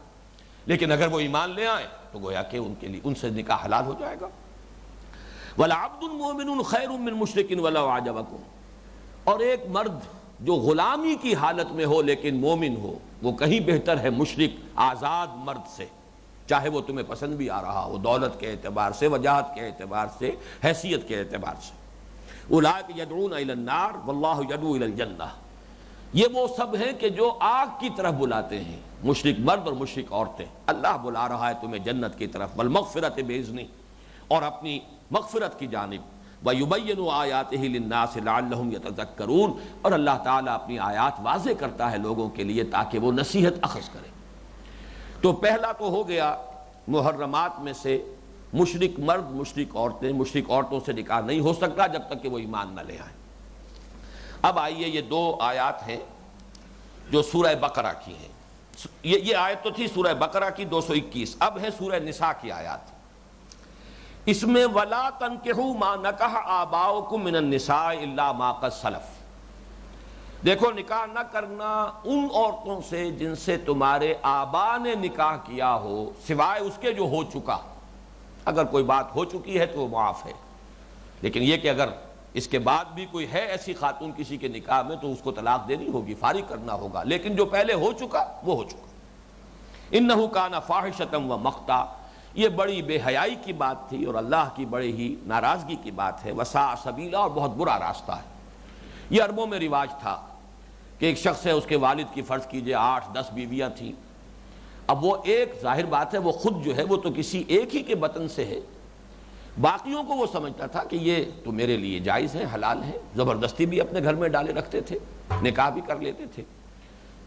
لیکن اگر وہ ایمان لے آئیں تو گویا کہ ان کے لیے ان سے نکاح حلال ہو جائے گا۔ وَلَعَبْدٌ مُؤْمِنٌ خَيْرٌ مِّن مُشْرِكٍ وَلَوْ أَعْجَبَكُمْ، اور ایک مرد جو غلامی کی حالت میں ہو لیکن مومن ہو، وہ کہیں بہتر ہے مشرک آزاد مرد سے، چاہے وہ تمہیں پسند بھی آ رہا ہو، دولت کے اعتبار سے، وجاہت کے اعتبار سے، حیثیت کے اعتبار سے۔ اولئک یدعون الی النار واللہ یدعو الی الجنہ، یہ وہ سب ہیں کہ جو آگ کی طرف بلاتے ہیں، مشرک مرد اور مشرک عورتیں۔ اللہ بلا رہا ہے تمہیں جنت کی طرف، والمغفرۃ بإذنہ، اور اپنی مغفرت کی جانب، وَيُبَيِّنُ آیَاتِهِ لِلنَّاسِ لَعَلَّهُمْ يَتَذَكَّرُونَ، اور اللہ تعالیٰ اپنی آیات واضح کرتا ہے لوگوں کے لیے تاکہ وہ نصیحت اخذ کریں۔ تو پہلا تو ہو گیا محرمات میں سے مشرک مرد مشرک عورتیں، مشرک عورتوں سے نکاح نہیں ہو سکتا جب تک کہ وہ ایمان نہ لے آئیں۔ اب آئیے یہ دو آیات ہیں جو سورہ بقرہ کی ہیں، یہ آیت تو تھی سورہ بقرہ کی 221، اب ہے سورہ نساء کی آیات۔ اس میں وَلَا تَنْكِحُوا مَا نَكَحَ آبَاؤُكُم مِّنَ النِّسَاءِ إِلَّا مَا قَدْ سَلَفَ، دیکھو نکاح نہ کرنا ان عورتوں سے جن سے تمہارے آبا نے نکاح کیا ہو، سوائے اس کے جو ہو چکا، اگر کوئی بات ہو چکی ہے تو وہ معاف ہے، لیکن یہ کہ اگر اس کے بعد بھی کوئی ہے ایسی خاتون کسی کے نکاح میں تو اس کو طلاق دینی ہوگی، فارغ کرنا ہوگا، لیکن جو پہلے ہو چکا وہ ہو چکا۔ انہ کان فاحشۃ و مقتا، یہ بڑی بے حیائی کی بات تھی اور اللہ کی بڑی ہی ناراضگی کی بات ہے، وساء سبیلا، اور بہت برا راستہ ہے۔ یہ عربوں میں رواج تھا کہ ایک شخص ہے، اس کے والد کی فرض کیجئے 8-10 بیویاں تھیں، اب وہ ایک، ظاہر بات ہے وہ خود جو ہے وہ تو کسی ایک ہی کے بطن سے ہے، باقیوں کو وہ سمجھتا تھا کہ یہ تو میرے لیے جائز ہے، حلال ہے، زبردستی بھی اپنے گھر میں ڈالے رکھتے تھے، نکاح بھی کر لیتے تھے،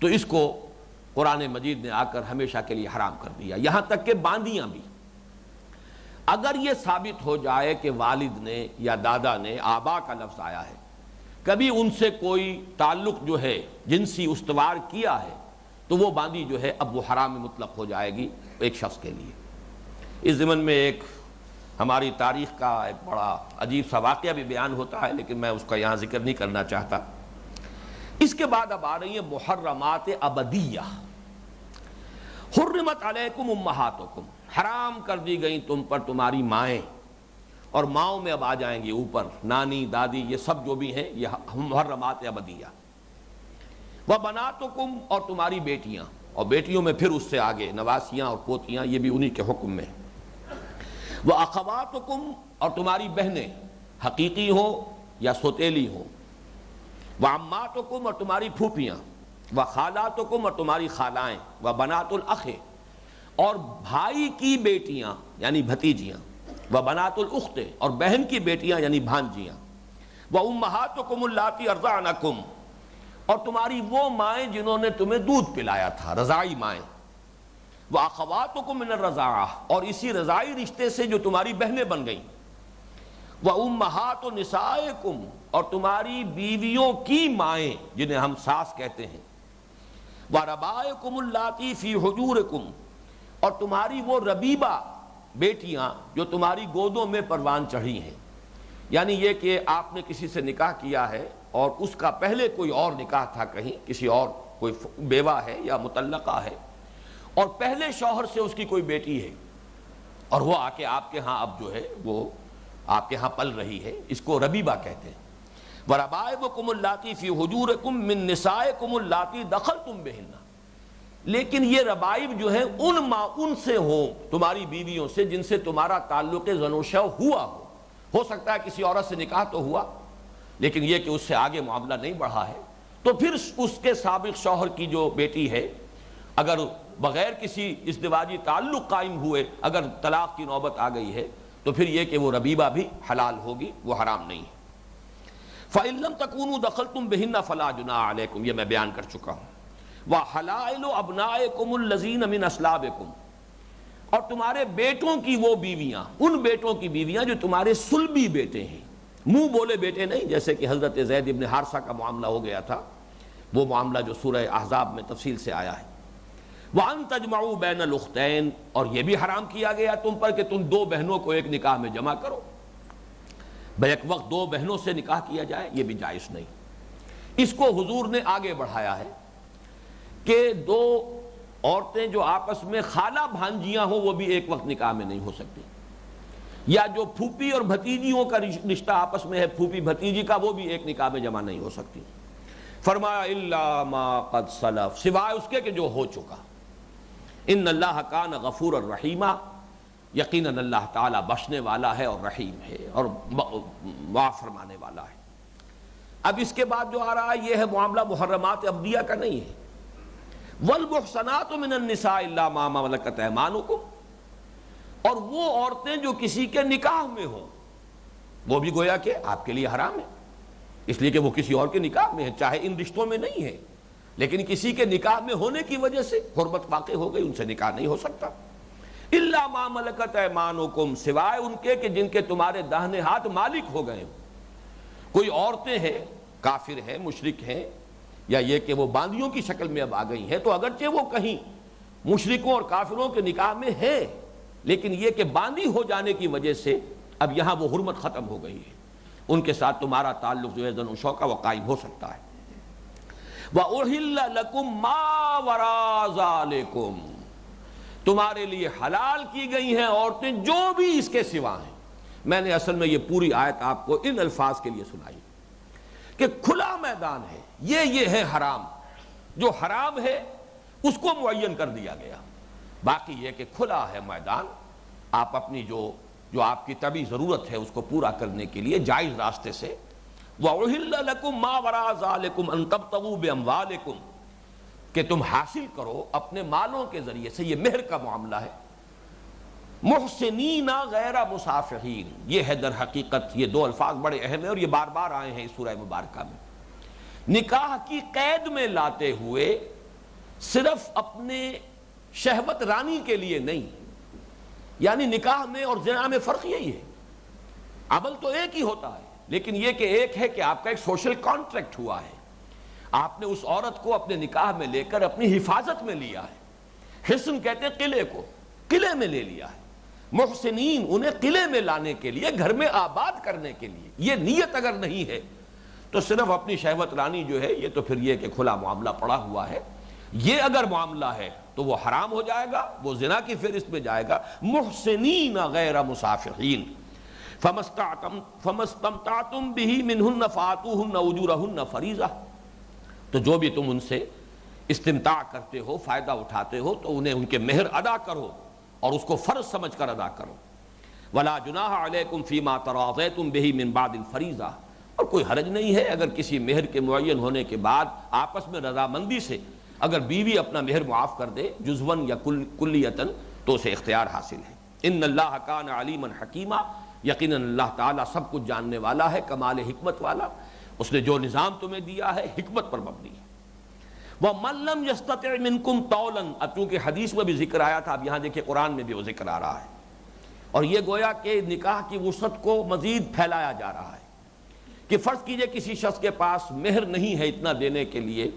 تو اس کو قرآن مجید نے آ کر ہمیشہ کے لیے حرام کر دیا، یہاں تک کہ باندیاں بھی۔ اگر یہ ثابت ہو جائے کہ والد نے یا دادا نے، آبا کا لفظ آیا ہے، کبھی ان سے کوئی تعلق جو ہے جنسی استوار کیا ہے تو وہ باندی جو ہے اب وہ حرام مطلق ہو جائے گی ایک شخص کے لیے۔ اس ضمن میں ایک ہماری تاریخ کا ایک بڑا عجیب سا واقعہ بھی بیان ہوتا ہے، لیکن میں اس کا یہاں ذکر نہیں کرنا چاہتا۔ اس کے بعد اب آ رہی ہیں محرمات ابدیہ۔ حرمت علیکم امہاتکم، حرام کر دی گئیں تم پر تمہاری مائیں، اور ماؤں میں اب آ جائیں گی اوپر نانی دادی، یہ سب جو بھی ہیں یہ محرمات ابدیہ۔ وبناتکم، اور تمہاری بیٹیاں، اور بیٹیوں میں پھر اس سے آگے نواسیاں اور پوتیاں، یہ بھی انہی کے حکم میں۔ وَأَخَوَاتُكُمْ، اور تمہاری بہنیں حقیقی ہو یا سوتیلی ہو۔ وَعَمَّاتُكُمْ، اور تمہاری پھوپھیاں۔ وَخَالَاتُكُمْ، اور تمہاری خالائیں۔ وَبَنَاتُ الْأَخِ، اور بھائی کی بیٹیاں یعنی بھتیجیاں۔ وَبَنَاتُ الْأُخْتِ، اور بہن کی بیٹیاں یعنی بھانجیاں۔ وَأُمَّهَاتُكُمُ اللَّاتِي أَرْضَعْنَكُمْ، اور تمہاری وہ مائیں جنہوں نے تمہیں دودھ پلایا تھا، رضاعی مائیں۔ وَأَخَوَاتُكُم مِّنَ الرَّضَاعَةِ، اور اسی رضاعی رشتے سے جو تمہاری بہنیں بن گئیں۔ وَأُمَّهَاتُ نِسَائِكُمْ، اور تمہاری بیویوں کی مائیں جنہیں ہم ساس کہتے ہیں، وَرَبَائِكُمُ اللَّاتِي فِي حُجُورِكُمْ، اور تمہاری وہ ربیبہ بیٹیاں جو تمہاری گودوں میں پروان چڑھی ہیں، یعنی یہ کہ آپ نے کسی سے نکاح کیا ہے اور اس کا پہلے کوئی اور نکاح تھا کہیں، کسی اور کوئی بیوہ ہے یا مطلقہ ہے، اور پہلے شوہر سے اس کی کوئی بیٹی ہے اور وہ آ کے آپ کے ہاں اب جو ہے وہ آپ کے ہاں پل رہی ہے، اس کو ربیبہ کہتے ہیں۔ وَرَبَائِبُكُمُ اللَّاتِي فِي حُجُورِكُم مِّن نِّسَائِكُمُ اللَّاتِي دَخَلْتُم بِهِنَّ، لیکن یہ ربائب جو ہیں ان سے ہوں، تمہاری بیویوں سے جن سے تمہارا تعلق زن و شو ہو سکتا ہے کسی عورت سے نکاح تو ہوا لیکن یہ کہ اس سے آگے معاملہ نہیں بڑھا ہے، تو پھر اس کے سابق شوہر کی جو بیٹی ہے اگر بغیر کسی ازدواجی تعلق قائم ہوئے اگر طلاق کی نوبت آ گئی ہے تو پھر یہ کہ وہ ربیبہ بھی حلال ہوگی، وہ حرام نہیں ہے۔ فَإِن لَّمْ تَكُونُوا دَخَلْتُم بِهِنَّ فَلَا جُنَاحَ عَلَيْكُمْ، یہ میں بیان کر چکا ہوں۔ وَحَلَائِلُ أَبْنَائِكُمُ الَّذِينَ مِنْ أَصْلَابِكُمْ، اور تمہارے بیٹوں کی وہ بیویاں، ان بیٹوں کی بیویاں جو تمہارے صلبی بیٹے ہیں، منہ بولے بیٹے نہیں، جیسے کہ حضرت زید ابن حارثہ کا معاملہ ہو گیا تھا، وہ معاملہ جو سورہ احزاب میں تفصیل سے آیا ہے۔ وَأَن تَجْمَعُوا بَيْنَ الْأُخْتَيْنِ، اور یہ بھی حرام کیا گیا تم پر کہ تم دو بہنوں کو ایک نکاح میں جمع کرو، بیک وقت دو بہنوں سے نکاح کیا جائے، یہ بھی جائز نہیں۔ اس کو حضور نے آگے بڑھایا ہے کہ دو عورتیں جو آپس میں خالہ بھانجیاں ہوں وہ بھی ایک وقت نکاح میں نہیں ہو سکتی، یا جو پھوپھی اور بھتیجیوں کا رشتہ آپس میں ہے، پھوپھی بھتیجی کا، وہ بھی ایک نکاح میں جمع نہیں ہو سکتی۔ فرمایا الا ما قد سلف، سوائے اس کے کہ جو ہو چکا۔ ان اللہ کان غفور الرحیمہ، یقیناً اللہ تعالیٰ بخشنے والا ہے اور رحیم ہے اور معاف فرمانے والا ہے۔ اب اس کے بعد جو آ رہا ہے یہ ہے معاملہ محرمات ابدیہ کا نہیں ہے۔ والمحصنات من النساء الا ما ملکت ایمانکم، اور وہ عورتیں جو کسی کے نکاح میں ہوں وہ بھی گویا کہ آپ کے لیے حرام ہے، اس لیے کہ وہ کسی اور کے نکاح میں ہے، چاہے ان رشتوں میں نہیں ہے لیکن کسی کے نکاح میں ہونے کی وجہ سے حرمت واقع ہو گئی، ان سے نکاح نہیں ہو سکتا۔ الا ما ملکت ایمانکم، سوائے ان کے کہ جن کے تمہارے داہنے ہاتھ مالک ہو گئے، کوئی عورتیں ہیں کافر ہیں مشرک ہیں، یا یہ کہ وہ باندیوں کی شکل میں اب آ گئی ہیں، تو اگرچہ وہ کہیں مشرکوں اور کافروں کے نکاح میں ہیں لیکن یہ کہ باندی ہو جانے کی وجہ سے اب یہاں وہ حرمت ختم ہو گئی ہے، ان کے ساتھ تمہارا تعلق جو ہے زن و شو کا وہ قائم ہو سکتا ہے۔ وَأُحِلَّ لَكُم مَّا وَرَاءَ ذَلِكُمْ، تمہارے لیے حلال کی گئی ہیں عورتیں جو بھی اس کے سوا ہیں۔ میں نے اصل میں یہ پوری آیت آپ کو ان الفاظ کے لیے سنائی کہ کھلا میدان ہے، یہ ہے حرام، جو حرام ہے اس کو معین کر دیا گیا، باقی یہ کہ کھلا ہے میدان، آپ اپنی جو آپ کی طبعی ضرورت ہے اس کو پورا کرنے کے لیے جائز راستے سے۔ وَأُحِلَّ لَكُم مَّا وَرَاءَ ذَلِكُمْ أَن تَبْتَغُوا بِأَمْوَالِكُمْ، کہ تم حاصل کرو اپنے مالوں کے ذریعے سے، یہ مہر کا معاملہ ہے۔ محسنین غیر مسافحین، یہ ہے در حقیقت یہ دو الفاظ بڑے اہم ہیں اور یہ بار بار آئے ہیں اس سورہ مبارکہ میں، نکاح کی قید میں لاتے ہوئے صرف اپنے شہوت رانی کے لیے نہیں، یعنی نکاح میں اور زنا میں فرق یہی ہے، عمل تو ایک ہی ہوتا ہے لیکن یہ کہ ایک ہے کہ آپ کا ایک سوشل کانٹریکٹ ہوا ہے، آپ نے اس عورت کو اپنے نکاح میں لے کر اپنی حفاظت میں لیا ہے، حصن کہتے ہیں قلعے کو، قلعے میں لے لیا ہے۔ محسنین، انہیں قلعے میں لانے کے لیے، گھر میں آباد کرنے کے لیے، یہ نیت اگر نہیں ہے تو صرف اپنی شہوت رانی جو ہے یہ تو پھر یہ کہ کھلا معاملہ پڑا ہوا ہے، یہ اگر معاملہ ہے تو وہ حرام ہو جائے گا، وہ زنا کی فہرست میں جائے گا۔ محسنین غیر مسافحین، فَمَسْتَمْتَعْتُمْ بِهِ مِنْهُنَّ فَآتُوهُنَّ أُجُورَهُنَّ فَرِيضَةً، تو جو بھی تم ان سے استمتاع کرتے ہو، فائدہ اٹھاتے ہو، تو انہیں ان کے مہر ادا کرو اور اس کو فرض سمجھ کر ادا کرو۔ وَلَا جُنَاحَ عَلَيْكُمْ فِي مَا تَرَاضَيْتُمْ بِهِ مِنْ بَعْدِ الْفَرِيضَةِ، اور کوئی حرج نہیں ہے اگر کسی مہر کے معین ہونے کے بعد آپس میں رضامندی سے اگر بیوی اپنا مہر معاف کر دے جزواً یا کلیتاً تو اسے اختیار حاصل ہے۔ ان اللہ کان علیما حکیما، یقیناً اللہ تعالیٰ سب کچھ جاننے والا ہے، کمال حکمت والا، اس نے جو نظام تمہیں دیا ہے حکمت پر مبنی ہے۔ وَمَن لَّمْ يَسْتَطِعْ مِنْكُمْ طَوْلًا، اب چونکہ حدیث میں بھی ذکر آیا تھا، اب یہاں دیکھیں قرآن میں بھی وہ ذکر آ رہا ہے۔ اور یہ گویا کہ نکاح کی وسعت کو مزید پھیلایا جا رہا ہے کہ فرض کیجئے کسی شخص کے پاس مہر نہیں ہے اتنا دینے کے لیے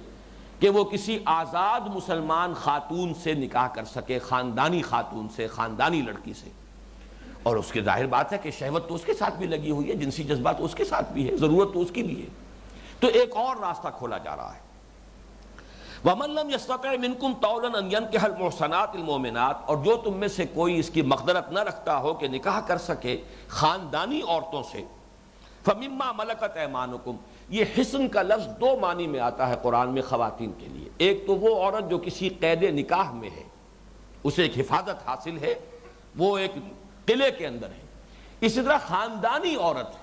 کہ وہ کسی آزاد مسلمان خاتون سے نکاح کر سکے، خاندانی خاتون سے، خاندانی لڑکی سے، اور اس کے ظاہر بات ہے کہ شہوت تو اس کے ساتھ بھی لگی ہوئی ہے، جنسی جذبات تو اس کے ساتھ بھی ہے، ضرورت تو اس کی بھی ہے، تو ایک اور راستہ کھولا جا رہا ہے۔ وَمَن لَّمْ يَسْتَطِعْ مِنكُمْ طَوْلًا أَن يَنكِحَ الْمُحْصَنَاتِ الْمُؤْمِنَاتِ، اور جو تم میں سے کوئی اس کی مقدرت نہ رکھتا ہو کہ نکاح کر سکے خاندانی عورتوں سے، فَمِمَّا مَلَكَتْ أَيْمَانُكُمْ، یہ حسن کا لفظ دو معنی میں آتا ہے قرآن میں خواتین کے لیے۔ ایک تو وہ عورت جو کسی قید نکاح میں ہے، اسے ایک حفاظت حاصل ہے، وہ ایک قلعے کے اندر ہے۔ اسی طرح خاندانی عورت،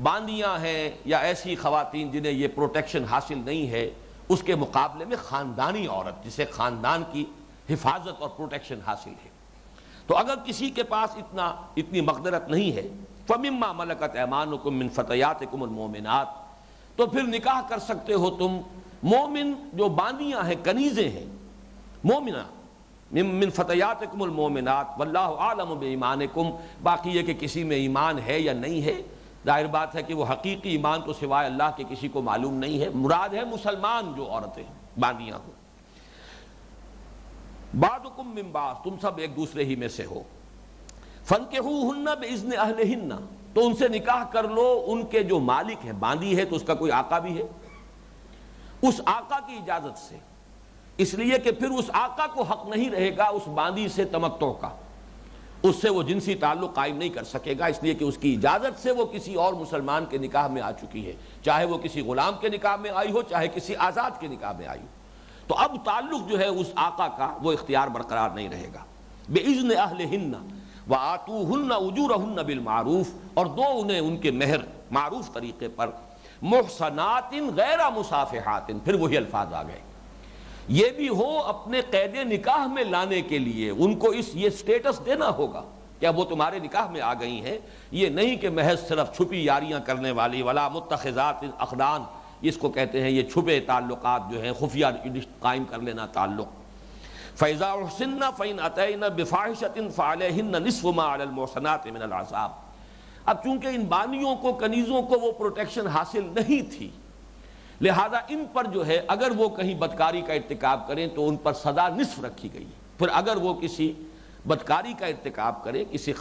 باندیاں ہیں یا ایسی خواتین جنہیں یہ پروٹیکشن حاصل نہیں ہے، اس کے مقابلے میں خاندانی عورت جسے خاندان کی حفاظت اور پروٹیکشن حاصل ہے۔ تو اگر کسی کے پاس اتنی مقدرت نہیں ہے، فَمِمَّا مَلَكَتْ أَيْمَانُكُمْ مِنْ فَتَيَاتِكُمُ الْمُؤْمِنَاتِ، تو پھر نکاح کر سکتے ہو تم مومن جو باندیاں ہیں، کنیزیں ہیں، مومنہ، من فتیاتکم المومنات واللہ عالم بایمانکم، باقی یہ کہ کسی میں ایمان ہے یا نہیں ہے، ظاہر بات ہے کہ وہ حقیقی ایمان تو سوائے اللہ کے کسی کو معلوم نہیں ہے، مراد ہے مسلمان جو عورتیں باندیاں ہوں۔ بعضکم من بعض، تم سب ایک دوسرے ہی میں سے ہو۔ فانکحوہن باذن اہلہن، تو ان سے نکاح کر لو ان کے جو مالک ہیں، باندی ہے تو اس کا کوئی آقا بھی ہے، اس آقا کی اجازت سے، اس لیے کہ پھر اس آقا کو حق نہیں رہے گا اس باندی سے تمتع کا، اس سے وہ جنسی تعلق قائم نہیں کر سکے گا، اس لیے کہ اس کی اجازت سے وہ کسی اور مسلمان کے نکاح میں آ چکی ہے، چاہے وہ کسی غلام کے نکاح میں آئی ہو، چاہے کسی آزاد کے نکاح میں آئی ہو، تو اب تعلق جو ہے اس آقا کا وہ اختیار برقرار نہیں رہے گا۔ بِإِذْنِ أَهْلِهِنَّ وَآتُوهُنَّ أُجُورَهُنَّ بِالْمَعْرُوفِ، اور دو انہیں ان کے مہر معروف طریقے پر، محصنات غیر مصافحات، پھر وہی الفاظ آ گئے، یہ بھی ہو اپنے قید نکاح میں لانے کے لیے ان کو یہ سٹیٹس دینا ہوگا کہ اب وہ تمہارے نکاح میں آ گئی ہیں، یہ نہیں کہ محض صرف چھپی یاریاں کرنے والی، ولا متخذات اخدان، اس کو کہتے ہیں یہ چھپے تعلقات جو ہیں، خفیہ قائم کر لینا تعلق۔ فَإِذَا أُحْصِنَّ فَإِنْ أَتَيْنَ بِفَاحِشَةٍ فَعَلَيْهِنَّ نِصْفُ مَا عَلَى الْمُحْصَنَاتِ مِنَ الْعَذَابِ، اب چونکہ ان بانیوں کو، کنیزوں کو وہ پروٹیکشن حاصل نہیں تھی، لہذا ان پر جو ہے اگر وہ کہیں بدکاری کا ارتکاب کریں تو ان پر سزا نصف رکھی گئی ہے۔ پھر اگر وہ کسی بدکاری کا ارتکاب کریں، کسی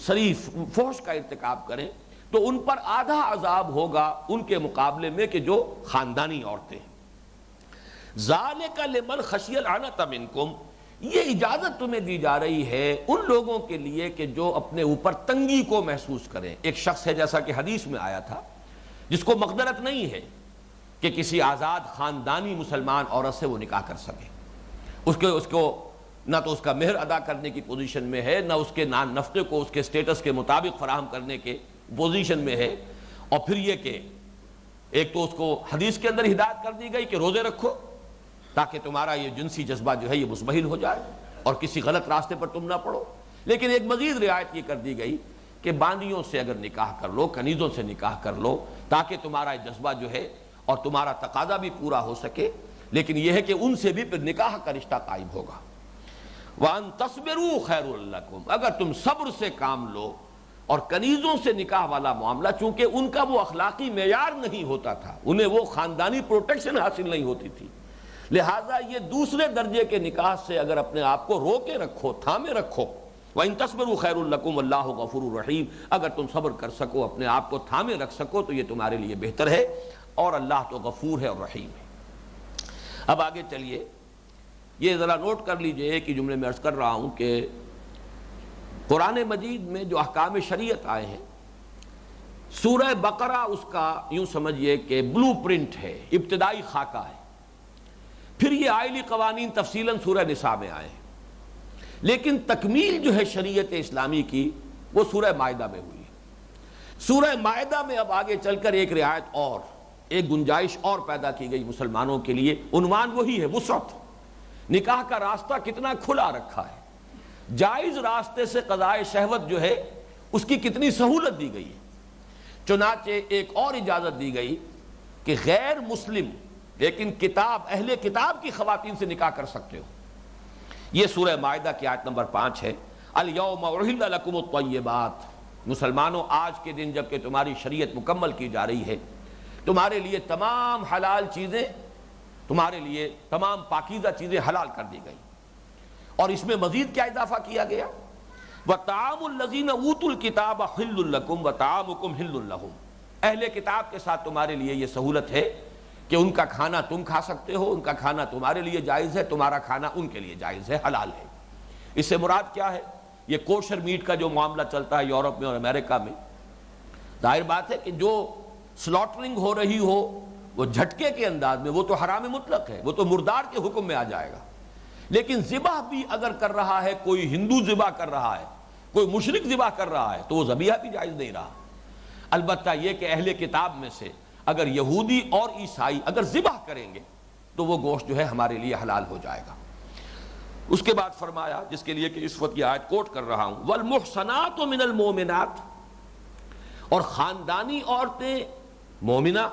صریح فحش کا ارتکاب کریں، تو ان پر آدھا عذاب ہوگا ان کے مقابلے میں کہ جو خاندانی عورتیں ہیں۔ ذَلِكَ لِمَنْ خَشِيَ الْعَنَتَ مِنْكُمْ، یہ اجازت تمہیں دی جا رہی ہے ان لوگوں کے لیے کہ جو اپنے اوپر تنگی کو محسوس کریں۔ ایک شخص ہے جیسا کہ حدیث میں آیا تھا جس کو مقدرت نہیں ہے کہ کسی آزاد خاندانی مسلمان عورت سے وہ نکاح کر سکے، اس کو نہ تو اس کا مہر ادا کرنے کی پوزیشن میں ہے، نہ اس کے نان نفقے کو اس کے سٹیٹس کے مطابق فراہم کرنے کے پوزیشن میں ہے، اور پھر یہ کہ ایک تو اس کو حدیث کے اندر ہدایت کر دی گئی کہ روزے رکھو تاکہ تمہارا یہ جنسی جذبہ جو ہے یہ مزمحل ہو جائے اور کسی غلط راستے پر تم نہ پڑو، لیکن ایک مزید رعایت یہ کر دی گئی کہ باندیوں سے اگر نکاح کر لو، کنیزوں سے نکاح کر لو تاکہ تمہارا جذبہ جو ہے اور تمہارا تقاضا بھی پورا ہو سکے، لیکن یہ ہے کہ ان سے بھی پھر نکاح کا رشتہ قائم ہوگا۔ وَأَن تَصْبِرُوا خَيْرٌ لَكُمْ، اگر تم صبر سے کام لو، اور کنیزوں سے نکاح والا معاملہ چونکہ ان کا وہ اخلاقی معیار نہیں ہوتا تھا، انہیں وہ خاندانی پروٹیکشن حاصل نہیں ہوتی تھی، لہٰذا یہ دوسرے درجے کے نکاح سے اگر اپنے آپ کو روکے رکھو، تھامے رکھو، وَإِن تَصْبِرُوا خَيْرٌ لَكُمْ وَاللَّهُ غَفُورٌ رَحِيمٌ، اگر تم صبر کر سکو، اپنے آپ کو تھامے رکھ سکو تو یہ تمہارے لیے بہتر ہے، اور اللہ تو غفور ہے اور رحیم ہے۔ اب آگے چلیے، یہ ذرا نوٹ کر لیجئے، ایک ہی جملے میں عرض کر رہا ہوں کہ قرآن مجید میں جو احکام شریعت آئے ہیں، سورہ بقرہ اس کا یوں سمجھیے کہ بلو پرنٹ ہے، ابتدائی خاکہ ہے، پھر یہ آئلی قوانین تفصیلاً سورہ نساء میں آئے ہیں، لیکن تکمیل جو ہے شریعت اسلامی کی وہ سورہ مائدہ میں ہوئی ہے۔ سورہ مائدہ میں اب آگے چل کر ایک رعایت اور، ایک گنجائش اور پیدا کی گئی مسلمانوں کے لیے، عنوان وہی ہے، وسعت، نکاح کا راستہ کتنا کھلا رکھا ہے، جائز راستے سے قضاء شہوت جو ہے اس کی کتنی سہولت دی گئی ہے۔ چنانچہ ایک اور اجازت دی گئی کہ غیر مسلم لیکن اہل کتاب کی خواتین سے نکاح کر سکتے ہو، یہ سورہ مائدہ کی آیت نمبر 5 ہے۔ الیوم احل لکم الطیبات، مسلمانوں آج کے دن جب کہ تمہاری شریعت مکمل کی جا رہی ہے، تمہارے لیے تمام حلال چیزیں، تمہارے لیے تمام پاکیزہ چیزیں حلال کر دی گئی۔ اور اس میں مزید کیا اضافہ کیا گیا؟ وَطَعَامُ الَّذِينَ أُوتُوا الْكِتَابَ حِلٌّ لَكُمْ وَطَعَامُكُمْ حِلٌّ لَهُمْ، اہل کتاب کے ساتھ تمہارے لیے یہ سہولت ہے کہ ان کا کھانا تم کھا سکتے ہو، ان کا کھانا تمہارے لیے جائز ہے، تمہارا کھانا ان کے لیے جائز ہے، حلال ہے۔ اس سے مراد کیا ہے؟ یہ کوشر میٹ کا جو معاملہ چلتا ہے یورپ میں اور امریکہ میں، ظاہر بات ہے کہ جو سلاٹرنگ ہو رہی ہو وہ جھٹکے کے انداز میں، وہ تو حرام مطلق ہے، وہ تو مردار کے حکم میں آ جائے گا۔ لیکن ذبح بھی اگر کر رہا ہے، کوئی ہندو ذبح کر رہا ہے، کوئی مشرک ذبح کر رہا ہے، تو وہ ذبیحہ بھی جائز نہیں رہا۔ البتہ یہ کہ اہل کتاب میں سے اگر یہودی اور عیسائی اگر ذبح کریں گے تو وہ گوشت جو ہے ہمارے لیے حلال ہو جائے گا۔ اس کے بعد فرمایا، جس کے لیے کہ اس وقت یہ آیت کوٹ کر رہا ہوں، والمحصنات من المؤمنات، اور خاندانی عورتیں مومنہ،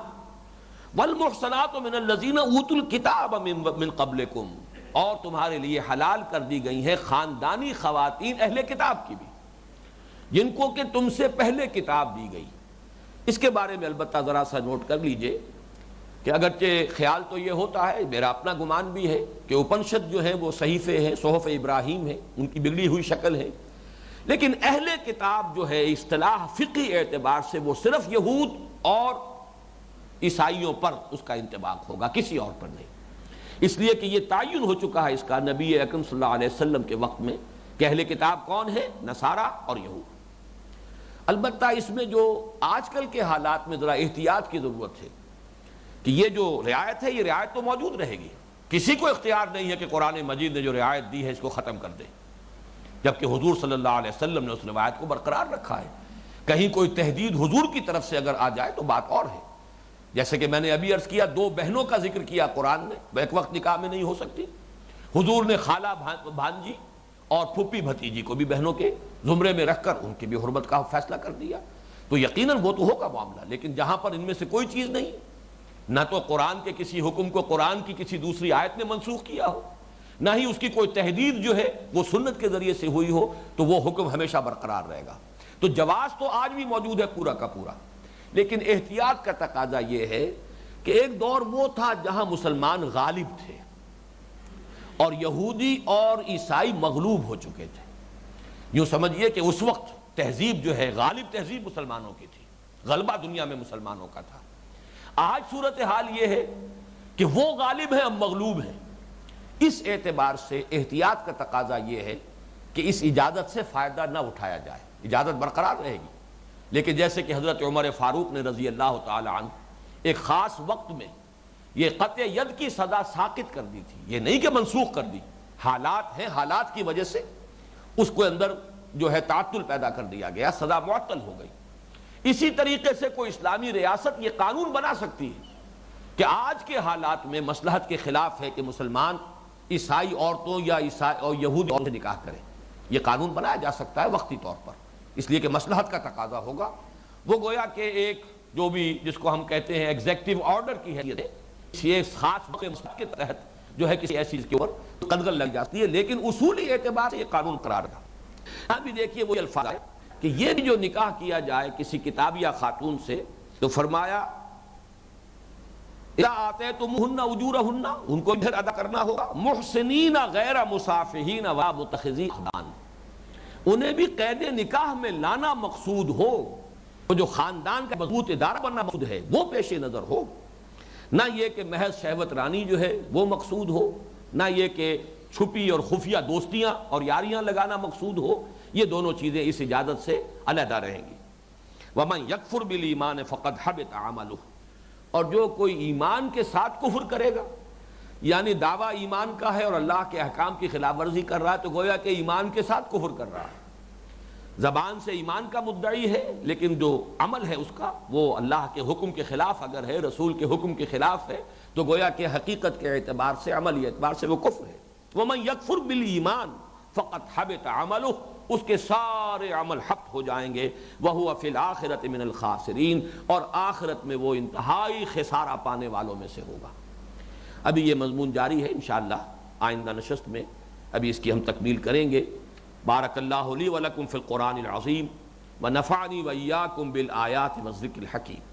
والمحصنات من الذین اوتوا الکتاب من قبلکم، اور تمہارے لیے حلال کر دی گئی ہیں خاندانی خواتین اہل کتاب کی بھی، جن کو کہ تم سے پہلے کتاب دی گئی۔ اس کے بارے میں البتہ ذرا سا نوٹ کر لیجئے کہ اگرچہ خیال تو یہ ہوتا ہے، میرا اپنا گمان بھی ہے کہ اپنشد جو ہیں وہ صحیفے ہیں، صحف ابراہیم ہیں، ان کی بگڑی ہوئی شکل ہے، لیکن اہل کتاب جو ہے اصطلاح فقہی اعتبار سے وہ صرف یہود اور عیسائیوں پر اس کا انطباق ہوگا، کسی اور پر نہیں، اس لیے کہ یہ تعین ہو چکا ہے اس کا نبی اکرم صلی اللہ علیہ وسلم کے وقت میں کہ اہل کتاب کون ہے؟ نصارہ اور یہود۔ البتہ اس میں جو آج کل کے حالات میں ذرا احتیاط کی ضرورت ہے کہ یہ جو رعایت ہے، یہ رعایت تو موجود رہے گی، کسی کو اختیار نہیں ہے کہ قرآن مجید نے جو رعایت دی ہے اس کو ختم کر دے، جبکہ حضور صلی اللہ علیہ وسلم نے اس روایت کو برقرار رکھا ہے۔ کہیں کوئی تحدید حضور کی طرف سے اگر آ جائے تو بات اور ہے، جیسے کہ میں نے ابھی عرض کیا، دو بہنوں کا ذکر کیا قرآن نے، وہ ایک وقت نکاح میں نہیں ہو سکتی، حضور نے خالہ بھانجی اور پھوپھی بھتیجی کو بھی بہنوں کے زمرے میں رکھ کر ان کی بھی حرمت کا فیصلہ کر دیا، تو یقیناً وہ تو ہوگا معاملہ، لیکن جہاں پر ان میں سے کوئی چیز نہیں، نہ تو قرآن کے کسی حکم کو قرآن کی کسی دوسری آیت نے منسوخ کیا ہو، نہ ہی اس کی کوئی تحدید جو ہے وہ سنت کے ذریعے سے ہوئی ہو، تو وہ حکم ہمیشہ برقرار رہے گا۔ تو جواز تو آج بھی موجود ہے پورا کا پورا، لیکن احتیاط کا تقاضا یہ ہے کہ ایک دور وہ تھا جہاں مسلمان غالب تھے اور یہودی اور عیسائی مغلوب ہو چکے تھے۔ یوں سمجھیے کہ اس وقت تہذیب جو ہے غالب تہذیب مسلمانوں کی تھی، غلبہ دنیا میں مسلمانوں کا تھا۔ آج صورتحال یہ ہے کہ وہ غالب ہیں، ہم مغلوب ہیں۔ اس اعتبار سے احتیاط کا تقاضا یہ ہے کہ اس اجازت سے فائدہ نہ اٹھایا جائے، اجازت برقرار رہے گی، لیکن جیسے کہ حضرت عمر فاروق نے رضی اللہ تعالی عنہ ایک خاص وقت میں یہ قطع ید کی سزا ساقط کر دی تھی، یہ نہیں کہ منسوخ کر دی، حالات ہیں، حالات کی وجہ سے اس کو اندر جو ہے تعطل پیدا کر دیا گیا، سزا معطل ہو گئی۔ اسی طریقے سے کوئی اسلامی ریاست یہ قانون بنا سکتی ہے کہ آج کے حالات میں مصلحت کے خلاف ہے کہ مسلمان عیسائی عورتوں یا عیسائی اور یہودی عورتوں سے نکاح کریں، یہ قانون بنایا جا سکتا ہے وقتی طور پر، اس لیے کہ مصلحت کا تقاضا ہوگا۔ وہ گویا کہ ایک جو بھی جس کو ہم کہتے ہیں ایگزیکٹو آرڈر کی حیثیت ہے، یہ خاص مصلحت کے تحت جو ہے کسی ایسی چیز کے اوپر قدغن لگ جاتی ہے، لیکن اصولی اعتبار سے یہ قانون قرار رہا۔ یہاں بھی دیکھیے وہی الفاظ ہے کہ یہ بھی جو نکاح کیا جائے کسی کتاب یا خاتون سے، تو فرمایا اذا آتیتموہن اجورہن، ان کو ادھر ادا کرنا ہوگا، محسنین غیر مصافحین و متخذی اخدان، انہیں بھی قید نکاح میں لانا مقصود ہو، وہ جو خاندان کا مضبوط ادارہ بننا مقصود ہے وہ پیش نظر ہو، نہ یہ کہ محض شہوت رانی جو ہے وہ مقصود ہو، نہ یہ کہ چھپی اور خفیہ دوستیاں اور یاریاں لگانا مقصود ہو، یہ دونوں چیزیں اس اجازت سے علیحدہ رہیں گی۔ وَمَنْ يَكْفُرْ بِالْإِيمَانِ فَقَدْ حَبِطَ عَمَلُهُ، اور جو کوئی ایمان کے ساتھ کفر کرے گا، یعنی دعویٰ ایمان کا ہے اور اللہ کے احکام کی خلاف ورزی کر رہا ہے، تو گویا کہ ایمان کے ساتھ کفر کر رہا ہے، زبان سے ایمان کا مدعی ہے لیکن جو عمل ہے اس کا وہ اللہ کے حکم کے خلاف اگر ہے، رسول کے حکم کے خلاف ہے، تو گویا کہ حقیقت کے اعتبار سے، عملی اعتبار سے وہ کفر ہے۔ وَمَنْ يَكْفُرْ بِالْإِيمَانِ فَقَدْ حَبِطَ عَمَلُهُ، اس کے سارے عمل حبط ہو جائیں گے، وَهُوَ فِي الْآخِرَةِ مِنَ الْخَاسِرِينَ، اور آخرت میں وہ انتہائی خسارہ پانے والوں میں سے ہوگا۔ ابھی یہ مضمون جاری ہے انشاءاللہ، آئندہ نشست میں ابھی اس کی ہم تکمیل کریں گے۔ بارک اللہ لی ولکم فی القرآن العظیم ونفعنی وإیاکم بالآیات والذکر الحکیم۔